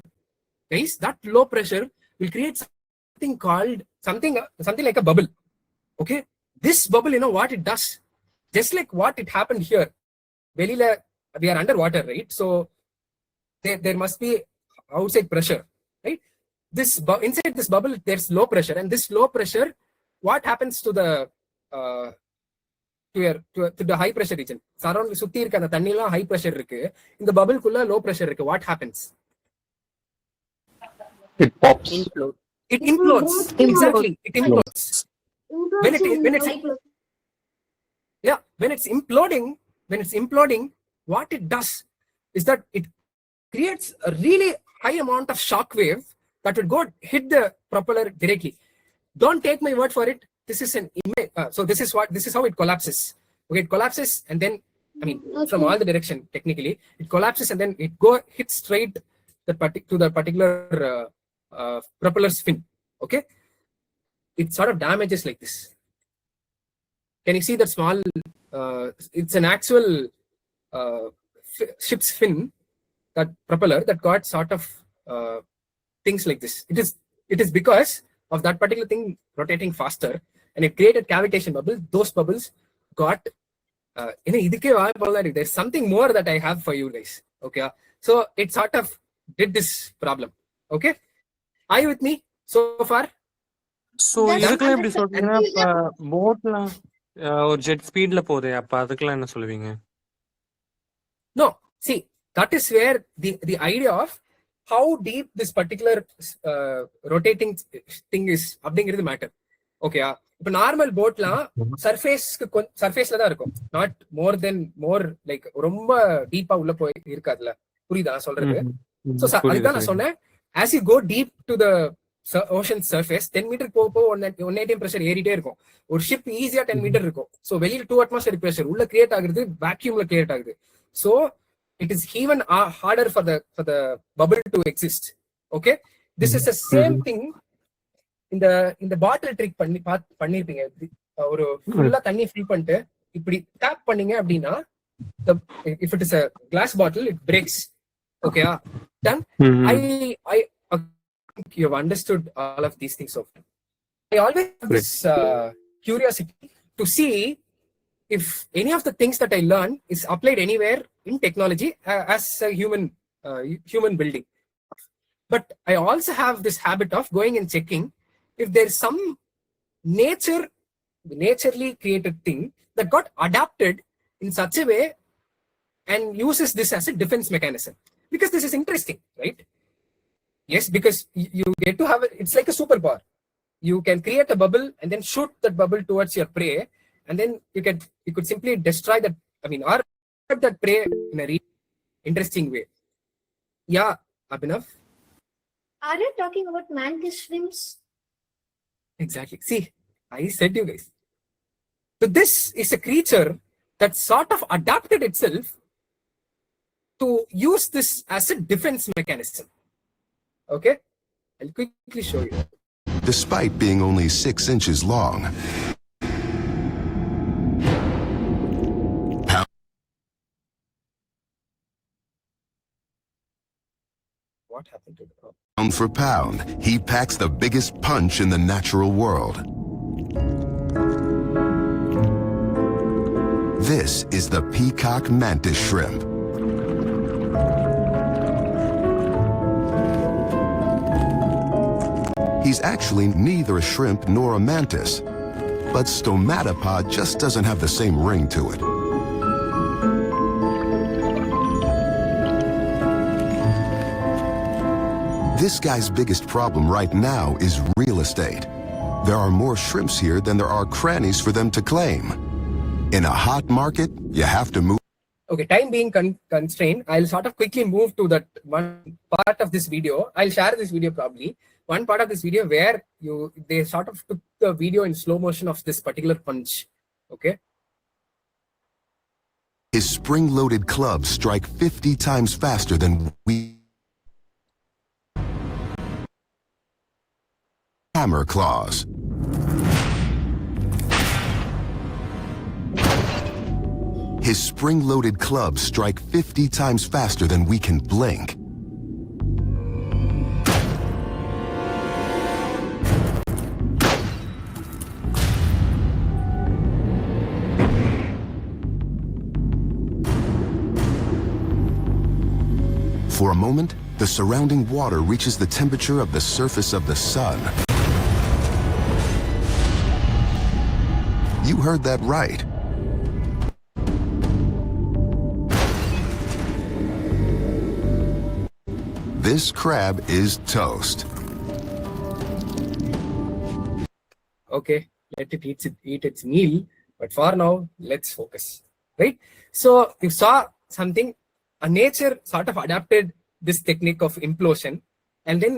guys, that low pressure will create something called something like a bubble. Okay, this bubble, you know what it does? Just like what it happened here, வெளியில we are underwater, right? So there must be outside pressure, right? Inside this bubble there's low pressure, and this low pressure, what happens to the to the high pressure region? Surround சுத்தி இருக்க அந்த தண்ணில high pressure இருக்கு, இந்த பபிள்குள்ள low pressure இருக்கு. What happens? It pops. It implodes. Exactly, it implodes. When it's imploding, what it does is that it creates a really high amount of shock wave that would go hit the propeller directly. Don't take my word for it. This is an image. So this is how it collapses. Okay, it collapses, and then from all the direction, technically it collapses, and then it hits straight to the particular propeller's fin. Okay, it sort of damages like this. Can you see that small? It's an actual ship's fin, that propeller that got sort of things like this. It is because of that particular thing rotating faster, and it created cavitation bubbles. Those bubbles got there's something more that I have for you guys. Okay, so it sort of did this problem. Okay, are you with me so far? So இதுக்கெல்லாம் எப்படி சொல்றீங்கன்னா இப்ப போட்லாம் ஒரு jet ஸ்பீட்ல போதே அப்ப அதுக்கெல்லாம் என்ன சொல்லுவீங்க? No, see, that is where the idea of how deep this particular rotating thing is அப்படிங்கிறது மேட்டர். ஓகேயா, இப்ப நார்மல் போட்லாம் சர்ஃபேஸ்ல தான் இருக்கும், நாட் மோர் லைக் ரொம்ப டீப்பா உள்ள போய் இருக்காதுல்ல, புரியுதா சொல்றது? சோ அதுதான் நான் சொன்னேன், as you go deep to the ocean surface 10 metre போக 180 பிரஷர் ஏறிட்டே இருக்கும். ஒரு ஷிப் ஈஸியா 10 மீட்டர் இருக்கும். சோ வெளியில 2 atmospheric pressure உள்ள கிரியேட் ஆகுது, வேக்யூம்ல கிரியேட் ஆகுது. So it is even harder for the bubble to exist. Okay, this is the same thing இந்த பாட்டில் ட்ரிக் பண்ணிருப்பீங்க. ஒரு ஃபுல்லா தண்ணி ஃபில் பண்ணிட்டு இப்படி டேப் பண்ணீங்க அப்படின்னா if it is a glass bottle it breaks. Okay, done. I think you have understood all of these things. I always have this curiosity to see if any of the things that I learn is applied anywhere in technology as a human building. But I also have this habit of going and checking if there is some naturally created thing that got adapted in such a way and uses this as a defense mechanism. Because this is interesting, right? Yes, because you get to have it's like a superpower. You can create a bubble and then shoot that bubble towards your prey, and then you could simply destroy that, or that prey in a really interesting way. Yeah, Abhinav? Are you talking about mantis shrimps? Exactly. See, I said you guys. So this is a creature that sort of adapted itself to use this as a defense mechanism. Okay, I'll quickly show you. Despite being only 6 inches long, What happened to the problem? Pound for pound, he packs the biggest punch in the natural world. This is the peacock mantis shrimp. He's actually neither a shrimp nor a mantis, but stomatopod just doesn't have the same ring to it. This guy's biggest problem right now is real estate. There are more shrimps here than there are crannies for them to claim. In a hot market, you have to move. Okay, time being constrained, I'll sort of quickly move to that one part of this video. I'll share this video probably. One part of this video where they sort of took the video in slow motion of this particular punch. Okay. His spring-loaded clubs strike 50 times faster than we hammer claws. His spring-loaded clubs strike 50 times faster than we can blink. For a moment, the surrounding water reaches the temperature of the surface of the sun. You heard that right. This crab is toast. Okay, let it eat its meal. But for now, let's focus. Right? So you saw something, nature sort of adapted this technique of implosion, and then,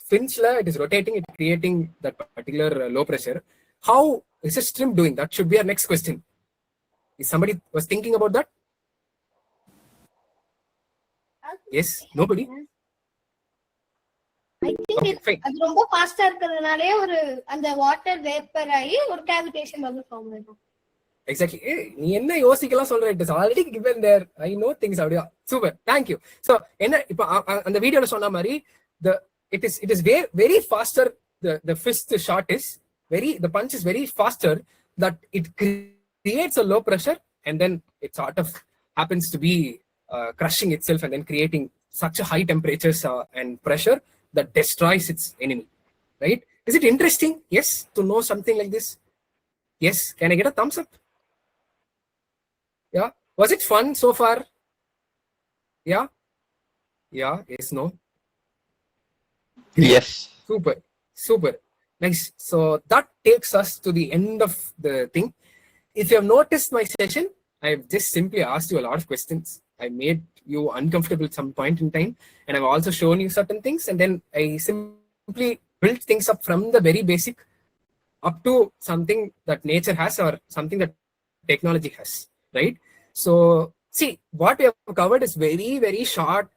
Finchla, it is rotating, it creating that particular low pressure. How is a shrimp doing? That should be our next question. Is somebody was thinking about that? Yes, nobody. I think அது ரொம்ப ஃபாஸ்டா இருக்கிறதுனாலே ஒரு அந்த water vapour ஆகி ஒரு cavitation bubble form ஆகும். Exactly. நீ என்ன யோசிக்கலாம் சொல்ற, it is already given there. I know things அப்படியே. Super. Thank you. So என்ன இப்போ அந்த வீடியோல சொன்ன மாதிரி it is very faster the fifth shot is the punch is very faster, that it creates a low pressure, and then it sort of happens to be crushing itself and then creating such a high temperatures and pressure that destroys its enemy, right? Is it interesting? Yes, to know something like this? Yes. Can I get a thumbs up? Yeah. Was it fun so far? Yeah. Yeah. Yes. No. Yes. Super. Nice. So that takes us to the end of the thing. If you have noticed my session, I've just simply asked you a lot of questions. I made you uncomfortable at some point in time, and I've also shown you certain things, and then I simply built things up from the very basic up to something that nature has or something that technology has, right? So see, what we have covered is very, very short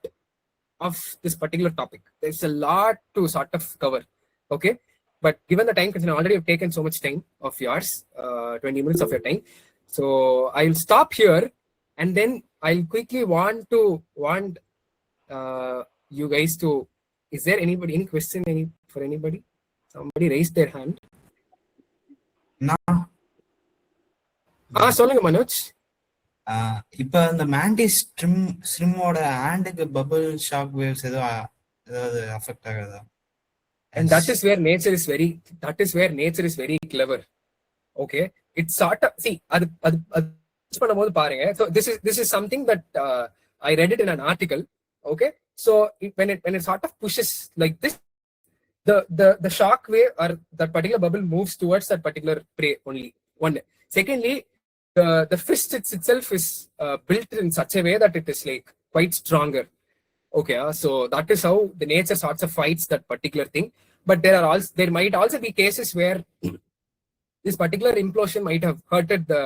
of this particular topic. There's a lot to sort of cover, okay? But given the time constraint, already have taken so much time of yours, 20 minutes of your time. So I'll stop here, and then I'll quickly want you guys to, is there any question for anybody? Somebody raised their hand. சொல்லுங்க மனோஜ். இப்ப அந்த மேண்டிஸ் ஸ்ட்ரிம்மோட ஹேண்டுக்கு bubble shock waves ஏதாவது affect ஆகுதா? And that is where nature is very clever. Okay, it's sort of, see, அது பண்ணும்போது பாருங்க. So this is something that I read it in an article. Okay, so when it sort of pushes like this, the shock wave or that particular bubble moves towards that particular prey only. One. Secondly, the fist itself is built in such a way that it is like quite stronger. Okay, so that is how the nature sorts of fights that particular thing. But there might also be cases where this particular implosion might have hurted the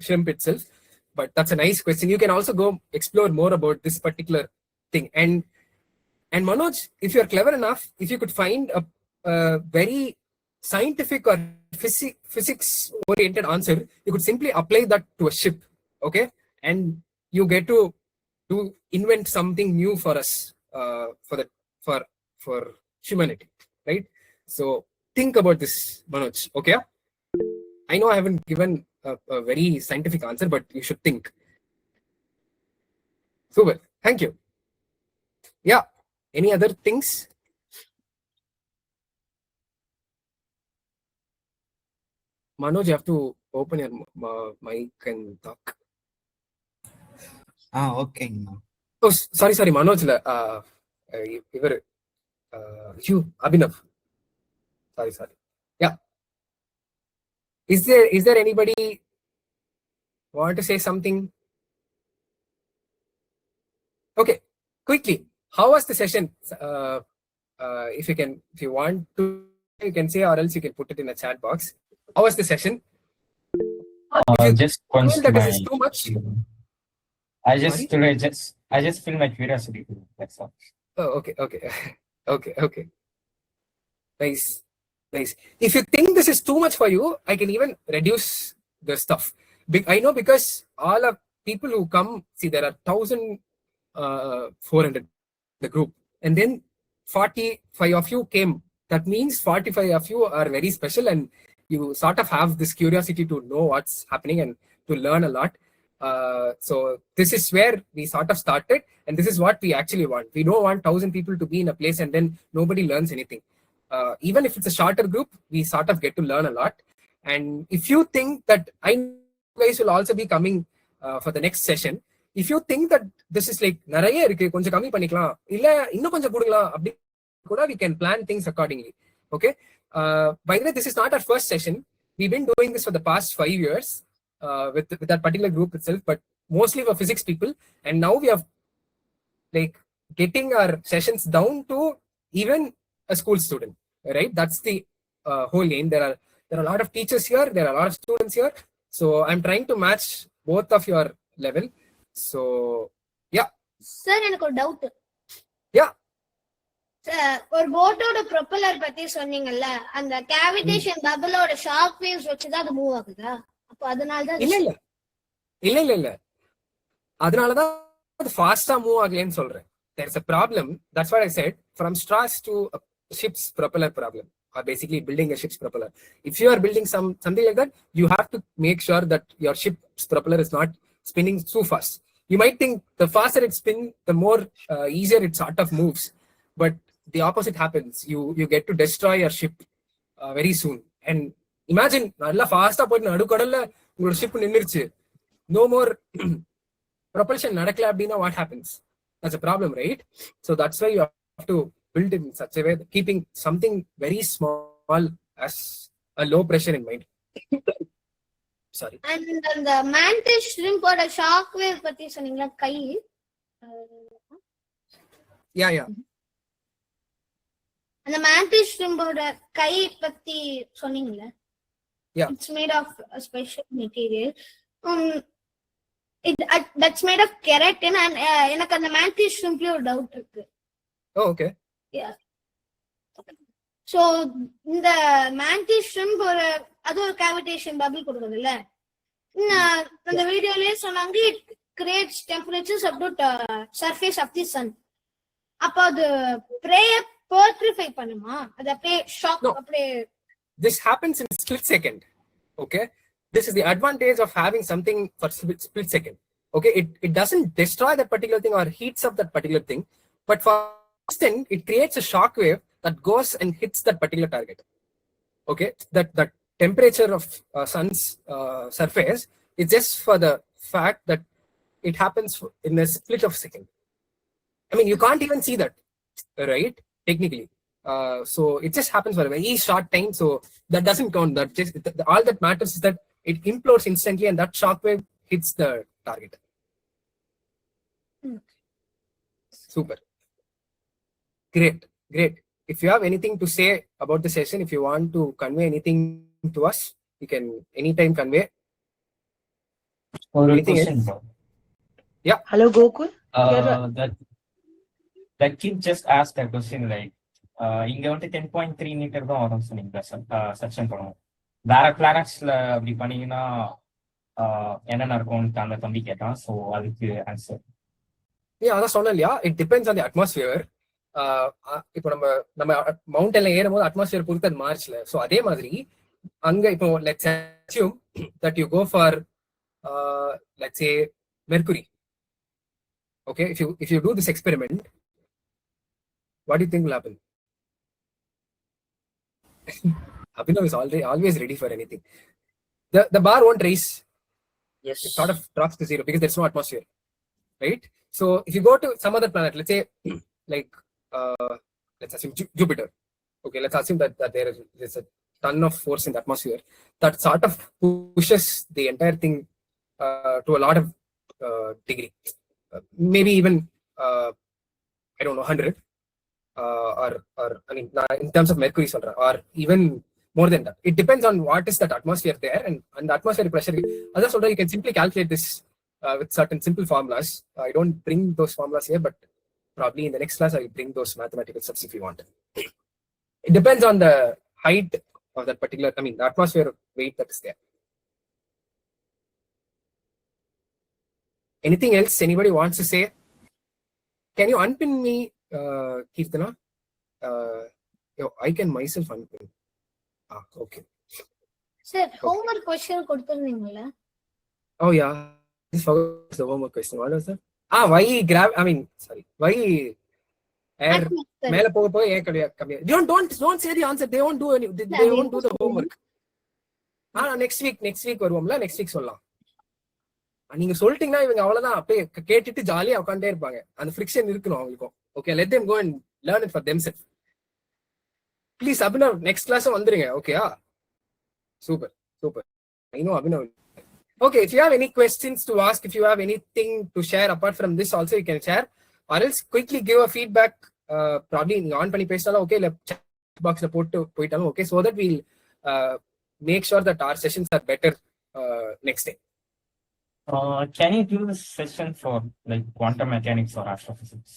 shrimp itself. But that's a nice question. You can also go explore more about this particular thing. And Manoj, if you are clever enough, if you could find a very scientific or physics oriented answer, you could simply apply that to a ship, okay? And you get to invent something new for us, for humanity, right? So think about this, Manoj, okay? I know I haven't given a very scientific answer, but you should think. Super, thank you. Yeah, any other things? Manoj, you have to open your mic and talk. Okay. Oh, sorry, Manoj. You, Abhinav. Sorry. Yeah. Is there anybody want to say something? Okay, quickly. How was the session? If you want to, you can say, or else you can put it in the chat box. How was the session? Just quenched that my... this is too much. I just feel my curiosity. That's all. Oh, okay. Nice. If you think this is too much for you, I can even reduce the stuff. I know, because all of people who come, see, there are 1,400 the group, and then 45 of you came. That means 45 of you are very special, and you sort of have this curiosity to know what's happening and to learn a lot. So this is where we sort of started, and this is what we actually want. We don't want 1,000 people to be in a place and then nobody learns anything. Even if it's a shorter group, we sort of get to learn a lot. And if you think that, I know you guys will also be coming for the next session. If you think that this is like நிறைய இருக்கு, கொஞ்சம் கம்மி பண்ணிக்கலாம், இல்ல இன்னும் கொஞ்சம் கொடுக்கலாம் அப்படி கூட, we can plan things accordingly. Okay. By the way, this is not our first session. We've been doing this for the past 5 years with that particular group itself, but mostly for physics people. And now we are like getting our sessions down to even a school student, right? That's the whole aim. There are a lot of teachers here, there are a lot of students here, so I'm trying to match both of your level. So yeah. Sir, எனக்கு ஒரு doubt. Yeah. ஒரு போட்டோட propeller பத்தி சொன்னீங்கல்ல, அந்த cavitation பபிளோட shock waves வச்சு தான் அது move ஆகுதா? அப்ப அதனால தான் இல்ல அதனால தான் அது ஃபாஸ்டா மூவ் ஆகலன்னு சொல்றேன். There's a problem. That's what I said. From straws to a ship's propeller problem. are basically building a ship's propeller. If you are building something like that, you have to make sure that your ship's propeller is not spinning too fast. You might think the faster it spins, the more easier it sort of moves, but the opposite happens. You get to destroy your ship very soon. And imagine, fast ship no more propulsion, what happens? That's a problem, right? So that's why you have to build in such a way, keeping something very small as a low pressure in mind. Sorry. And the mantis shrimp or a shark wave பத்தி சொன்னீங்களா கை Yeah. அந்த mantis shrimp ஓட கை பத்தி சொன்னீங்களா? Yeah. It's made of a special material. That's made of keratin and எனக்கு அந்த mantis shrimpல ஒரு doubt இருக்கு. Oh, okay. Yeah. So இந்த mantis shrimp அது ஒரு cavitation bubble கொடுக்குதுல்ல. அந்த வீடியோலயே சொன்னாங்க it creates temperatures up to surface of the sun. அப்ப அது prey petrify பண்ணுமா? அது அப்படியே shock அப்படியே. This happens in a split second. Okay, this is the advantage of having something for split second. Okay, it doesn't destroy that particular thing or heats up that particular thing, but for instant it creates a shock wave that goes and hits that particular target. Okay, that temperature of sun's surface is just for the fact that it happens in a split of a second. I mean, you can't even see that, right? Technically. So it just happens for a very short time, so that doesn't count. That just all that matters is that it implodes instantly and that shockwave hits the target. Super. Great. If you have anything to say about the session, if you want to convey anything to us, you can anytime convey. Anything else? Yeah. Hello, Gokul. That kid just asked a question like, இங்க வந்து 10.3 metre தான் வரும் சொன்னீங்க section பண்ணணும். வேற பிளானட்ஸ்ல அப்படி பண்ணீங்கன்னா என்ன இருக்கும்னு அந்த தம்பி கேட்டான். ஸோ அதுக்கு ஆன்சர் அதான் சொன்னேன் இல்லையா, it depends on the atmosphere. இப்போ நம்ம மவுண்டன்ல ஏறும்போது அட்மாஸ்பியர் பொறுத்து அது மார்ச்ல. ஸோ அதே மாதிரி அங்க இப்போ let's assume that you go for let's say mercury. Okay, if you do this experiment, what do you think will happen? Abhinav is always ready for anything. The bar won't raise. Yes. It sort of drops to zero because there's no atmosphere, right? So if you go to some other planet, let's say like let's assume Jupiter. Okay, let's assume that there's a ton of force in the atmosphere that sort of pushes the entire thing to a lot of degree. Maybe even I don't know 100 or I mean in terms of Mercury or even more than that. It depends on what is that atmosphere there and the atmospheric pressure. As you can simply calculate this with certain simple formulas. I don't bring those formulas here, but probably in the next class I will bring those mathematical steps if you want. It depends on the height of that particular, I mean the atmosphere weight that is there. Anything else anybody wants to say? Can you unpin me, Kirtana? I can myself unpin. Okay. Sir, homework question கொடுத்திருந்தீங்களா? Oh yeah, this forgot the homework question. What was that? Why why air மேல போக ஏன் கம்மியா? Don't say the answer. They won't do the homework. next week வருவோம்ல, next week சொல்லலாம். நீங்க சொல்லிட்டீங்கன்னா இவங்க அவ்வளவுதான் அப்படியே கேட்டுட்டு ஜாலியா உட்காந்துட்டே இருப்பாங்க. அந்த ஃபிரிக்ஷன் இருக்கணும் அவங்களுக்கும். Okay, let them go and learn it for themselves. Please Abhinav, next class வந்துருங்க. ஓகேயா? Super. I know Abhinav. Okay, if you have any questions to ask, if you have anything to share apart from this also you can share, or else quickly give a feedback. Probably நீங்க on பண்ணி பேசினாலும் okay, இல்ல chat boxல போட்டு போயிட்டாலும் okay, so that we'll make sure that our sessions are better next time. Can you do this session for like quantum mechanics or astrophysics?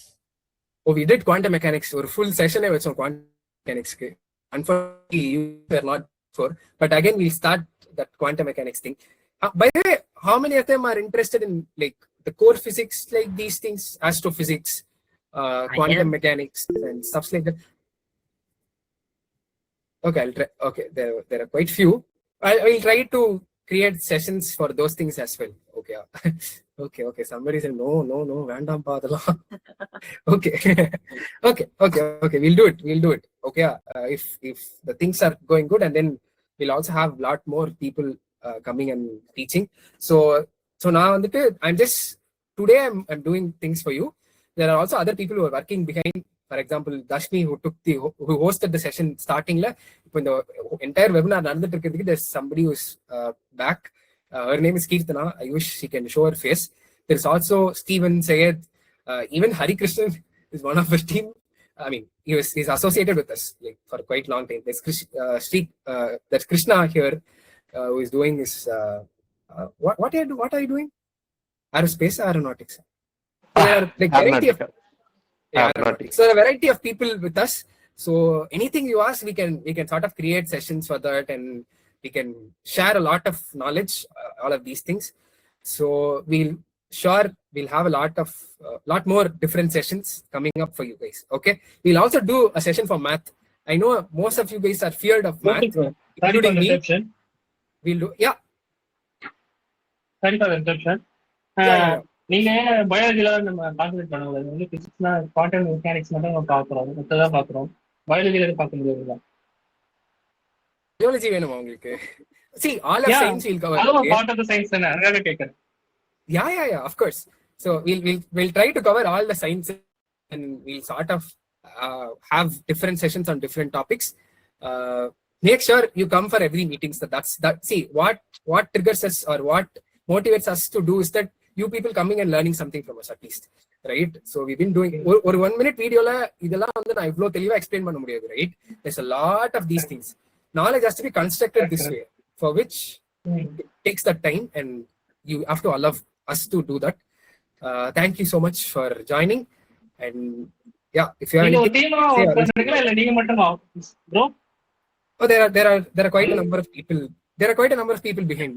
Oh, we did quantum mechanics or full session with some quantum mechanics. Unfortunately, you were not for, but again we'll start that quantum mechanics thing. By the way, how many of them are interested in like the core physics, like these things, astrophysics, quantum mechanics and stuff like that? Okay, I'll try. Okay, there are quite few. I will try to create sessions for those things as well. Okay. Okay. Somebody said no, வேண்டாம் பாதலாம். Okay. Okay. We'll do it. Okay. If the things are going good, and then we'll also have a lot more people coming and teaching. So now I'm just today I'm doing things for you. There are also other people who are working behind. For example, Dashmi, who hosted the session starting la. When the entire webinar நடந்துட்டு இருக்கிறதுக்கு, there's somebody who's back. Her name is Kirtana. I wish she can show her face. There's also Stephen Sayed. Even Hari Krishnan is one of the team. I mean, he's associated with us like for quite long time. There's there's Krishna here, who is doing this. What are you doing? Aerospace, aeronautics. So there are like variety of aeronautics. So a variety of people with us. So anything you ask, we can sort of create sessions for that, and we can share a lot of knowledge, all of these things. So we'll have a lot more different sessions coming up for you guys. Okay, we'll also do a session for math. I know most of you guys are feared of math, including me. We'll do, yeah. Sorry for the interruption. Yeah. நீங்க பயாலஜில நம்ம concentrate பண்ணுவோம். வந்து பிசிக்ஸ்னா quantum mechanics மட்டும் நம்ம பார்க்குறோம், மற்றதான் பார்க்குறோம். பயாலஜில பார்க்க முடியாது. Biology வேணுமா உங்களுக்கு? See, all of science will cover. அதுவும் part of the science தானே, அதுக்காக கேட்கிறேன். Yeah, of course. So we'll try to cover all the sciences, and we'll sort of have different sessions on different topics. Make sure you come for every meeting. So that's see what triggers us or what motivates us to do is that you people coming and learning something from us at least, right? So we've been doing ஒரு 1 minute video la இதெல்லாம் வந்து நான் இவ்ளோ தெளிவா explain பண்ண முடியாது, right? There's a lot of these things. Knowledge has to be constructed this way, for which it takes that time, and you have to allow us to do that. Thank you so much for joining, and yeah, if you have anything, bro. Oh, there are quite a number of people. There are quite a number of people behind.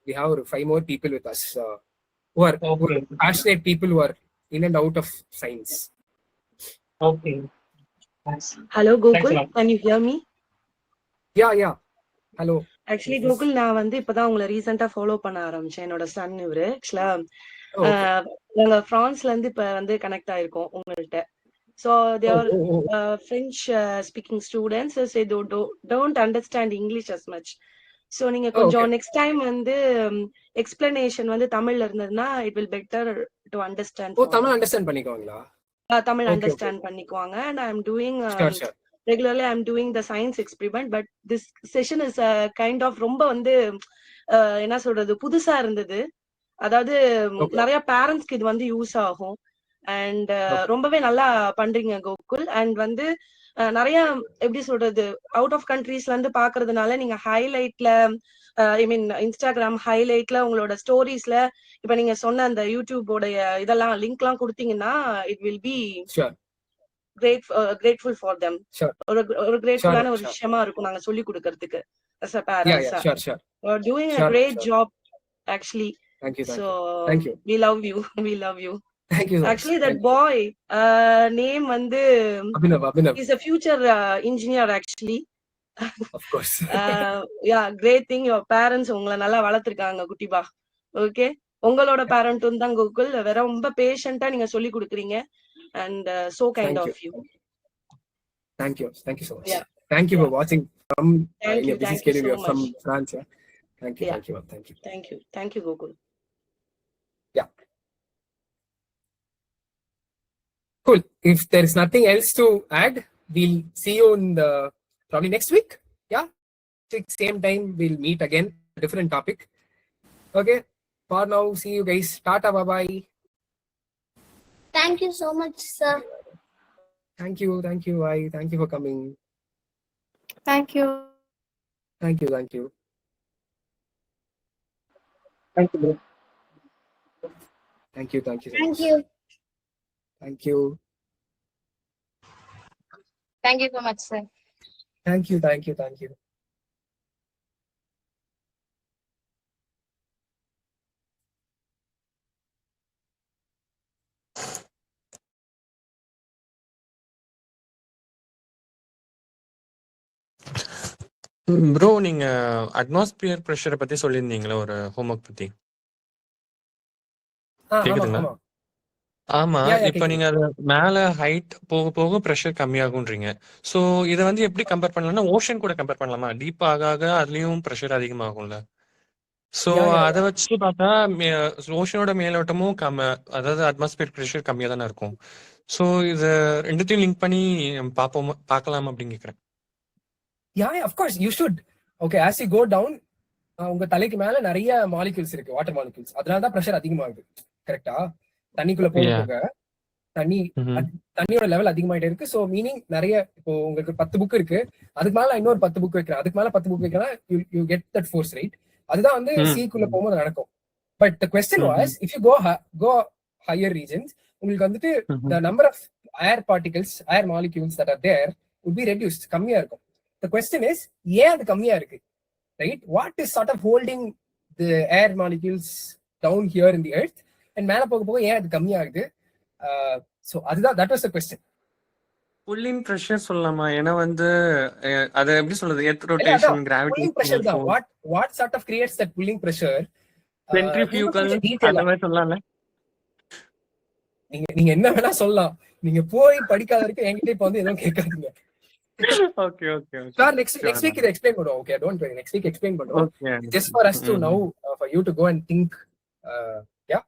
We have 5 more people with us who are passionate people who are in and out of science. Okay. Hello, Gokul. Can you hear me? Yeah. Hello. Actually, Gokul, நான் வந்து இப்பதான் உங்களை ரீசெண்டா follow பண்ண ஆரம்பிச்சேன். என்னோட Sun இவரு ஆக்சுவலா நாங்க பிரான்ஸ்ல இருந்து இப்ப வந்து கனெக்ட் ஆயிருக்கோம் உங்கள்கிட்ட. So they are French speaking students, so they don't understand English as much. So நீங்க கொஞ்சம் next time வந்து explanation வந்து தமிழ்ல இருந்ததுன்னா it will better to understand. Tamil understand பண்ணிக்குவாங்களா? தமிழ் அண்டர்ஸ்டாண்ட் பண்ணிக்குவாங்க. And I'm doing regularly I'm doing the science experiment, but this session is a kind of ரொம்ப வந்து என்ன சொல்றது புதுசா இருந்தது. அதாவது நிறைய பேரண்ட்ஸ்க்கு இது வந்து யூஸ் ஆகும். அண்ட் ரொம்பவே நல்லா பண்றீங்க கோகுல். அண்ட் வந்து நிறைய எப்படி சொல்றது அவுட் ஆஃப் கண்ட்ரீஸ்ல இருந்து பாக்குறதுனால நீங்க ஹைலைட்ல ஐ மீன் இன்ஸ்டாகிராம் ஹைலைட்ல உங்களோட ஸ்டோரிஸ்ல இப்ப நீங்க சொன்ன அந்த யூடியூபோடைய இதெல்லாம் லிங்க் எல்லாம் கொடுத்தீங்கன்னா it will be grateful for them. ஒரு கிரேட்ஃபுல்லான ஒரு விஷயமா இருக்கும் நாங்க சொல்லி கொடுக்கறதுக்கு as a parents. You're doing a great job actually. Thank you. So thank you. We love you. Thank you. Actually, that boy name வந்து Abhinav. He's a future engineer actually. Of course. Yeah, great thing your parents உங்களை நல்லா வளர்த்திருக்காங்க குட்டிபா. Okay, உங்களோட பேரண்ட்டும் தான் கோகுல். வேற ரொம்ப பேஷண்டா நீங்க சொல்லி கொடுக்குறீங்க. And so kind of you. Thank you so much. Yeah. Thank you for watching from busy schedule so from France. Yeah. Thank you. Thank you Gokul. Yeah. Cool. If there is nothing else to add, we'll see you in the probably next week. Yeah. Same time we'll meet again, different topic. Okay. For now, see you guys. Tata, bye bye. Thank you so much, sir. Thank you. Bye. Thank you for coming. Thank you. Thank you. Thank you. Thank you. Thank you. Thank you. Thank you so much, sir. Thank you. Bro நீங்க atmosphere ப்ரெஷரை பத்தி சொல்லியிருந்தீங்களா ஒரு homework பத்தி? ஆமா கேக்குதுங்களா? ஆமா ஆமா. யா இப்ப கேக்குது. நீங்க அது மேல ஹைட் போக போக பிரஷர் கம்மியாகுன்றீங்க. ஸோ இத வந்து எப்படி கம்பேர் பண்ணலாம்னா, ஓஷன் கூட கம்பேர் பண்ணலாமா? டீப் ஆக ஆக அதுலயும் பிரஷர் அதிகமாகும்ல. ஸோ அத யா வச்சு பார்த்தா ஓஷனோட மேலோட்டமும் அதாவது அட்மாஸ்பியர் பிரஷர் கம்மியா தானே இருக்கும். ஸோ இத 2த்தையும் லிங்க் பண்ணி பார்க்கலாம் அப்படின்னு கேட்கிறேன். Of course you should. Okay, as you go down உங்க தலைக்கு மேல நிறைய மாலிகூல்ஸ் இருக்கு, வாட்டர் மாலிகூல்ஸ். அதனால தான் பிரஷர் அதிகமாகுது. கரெக்டா? தண்ணிக்குள்ள போக Yeah. போக தண்ணி ம்ஹ்ம். தண்ணியோட லெவல் அதிகமாயிட்டே இருக்கு. ஸோ மீனிங் நிறைய, இப்போ உங்களுக்கு 10 புக் இருக்கு, அதுக்கு மேல நான் இன்னொரு 10 புக் வைக்கிறேன், அதுக்கு மேல 10 புக் வைக்கிறேன், you get that force right. அதுதான் வந்து ம். சீக்குள்ள போகும்போது நடக்கும். பட் த கொஸ்டின் ம்ஹ்ம். Was, if you go higher regions, உங்களுக்கு வந்துட்டு ம்ஹ்ம். The number of air particles, air molecules that are there would be reduced, கம்மியா இருக்கும். த கொஸ்டின் இஸ், ஏன் அது கம்மியா இருக்கு, right? What is sort of holding the air molecules down here in the earth, and மேல போக போக ஏன் அது கம்மியாகுது? ஸோ அதுதான், that was the question. Pulling pressure சொல்லலாமா? ஏன்னா வந்து அது எப்படி சொல்றது, எர்த் இல்ல, ரொட்டேஷன், அதான் புல்லிங் கிராவிடேஷனல் பிரஷர் தான். Force, what sort of creates that pulling pressure? இன்னும் சென்ட்ரிஃபியூகல் கொஞ்சம் அந்த டீடைலா மாதிரி சொல்லலாம்ல. நீங்க நீங்க என்ன வேணா சொல்லலாம். நீங்க போய் படிக்காத வரைக்கும் என்கிட்ட இப்ப வந்து எதுவும் கேட்காதீங்க. Okay okay okay. Sir, next week இதை எக்ஸ்பிளைன் பண்ணுவோம். Okay, don't worry, next week explain பண்றோம். Okay. Just for as to now, hmm. For you to go and think. Yeah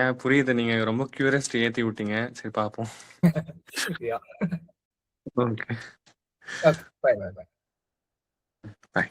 ஏன் புரியுது, நீங்க ரொம்ப கியூரியஸ்ட் ஏத்தி விட்டீங்க. சரி பார்ப்போம். Yeah okay. Okay, bye bye bye. By.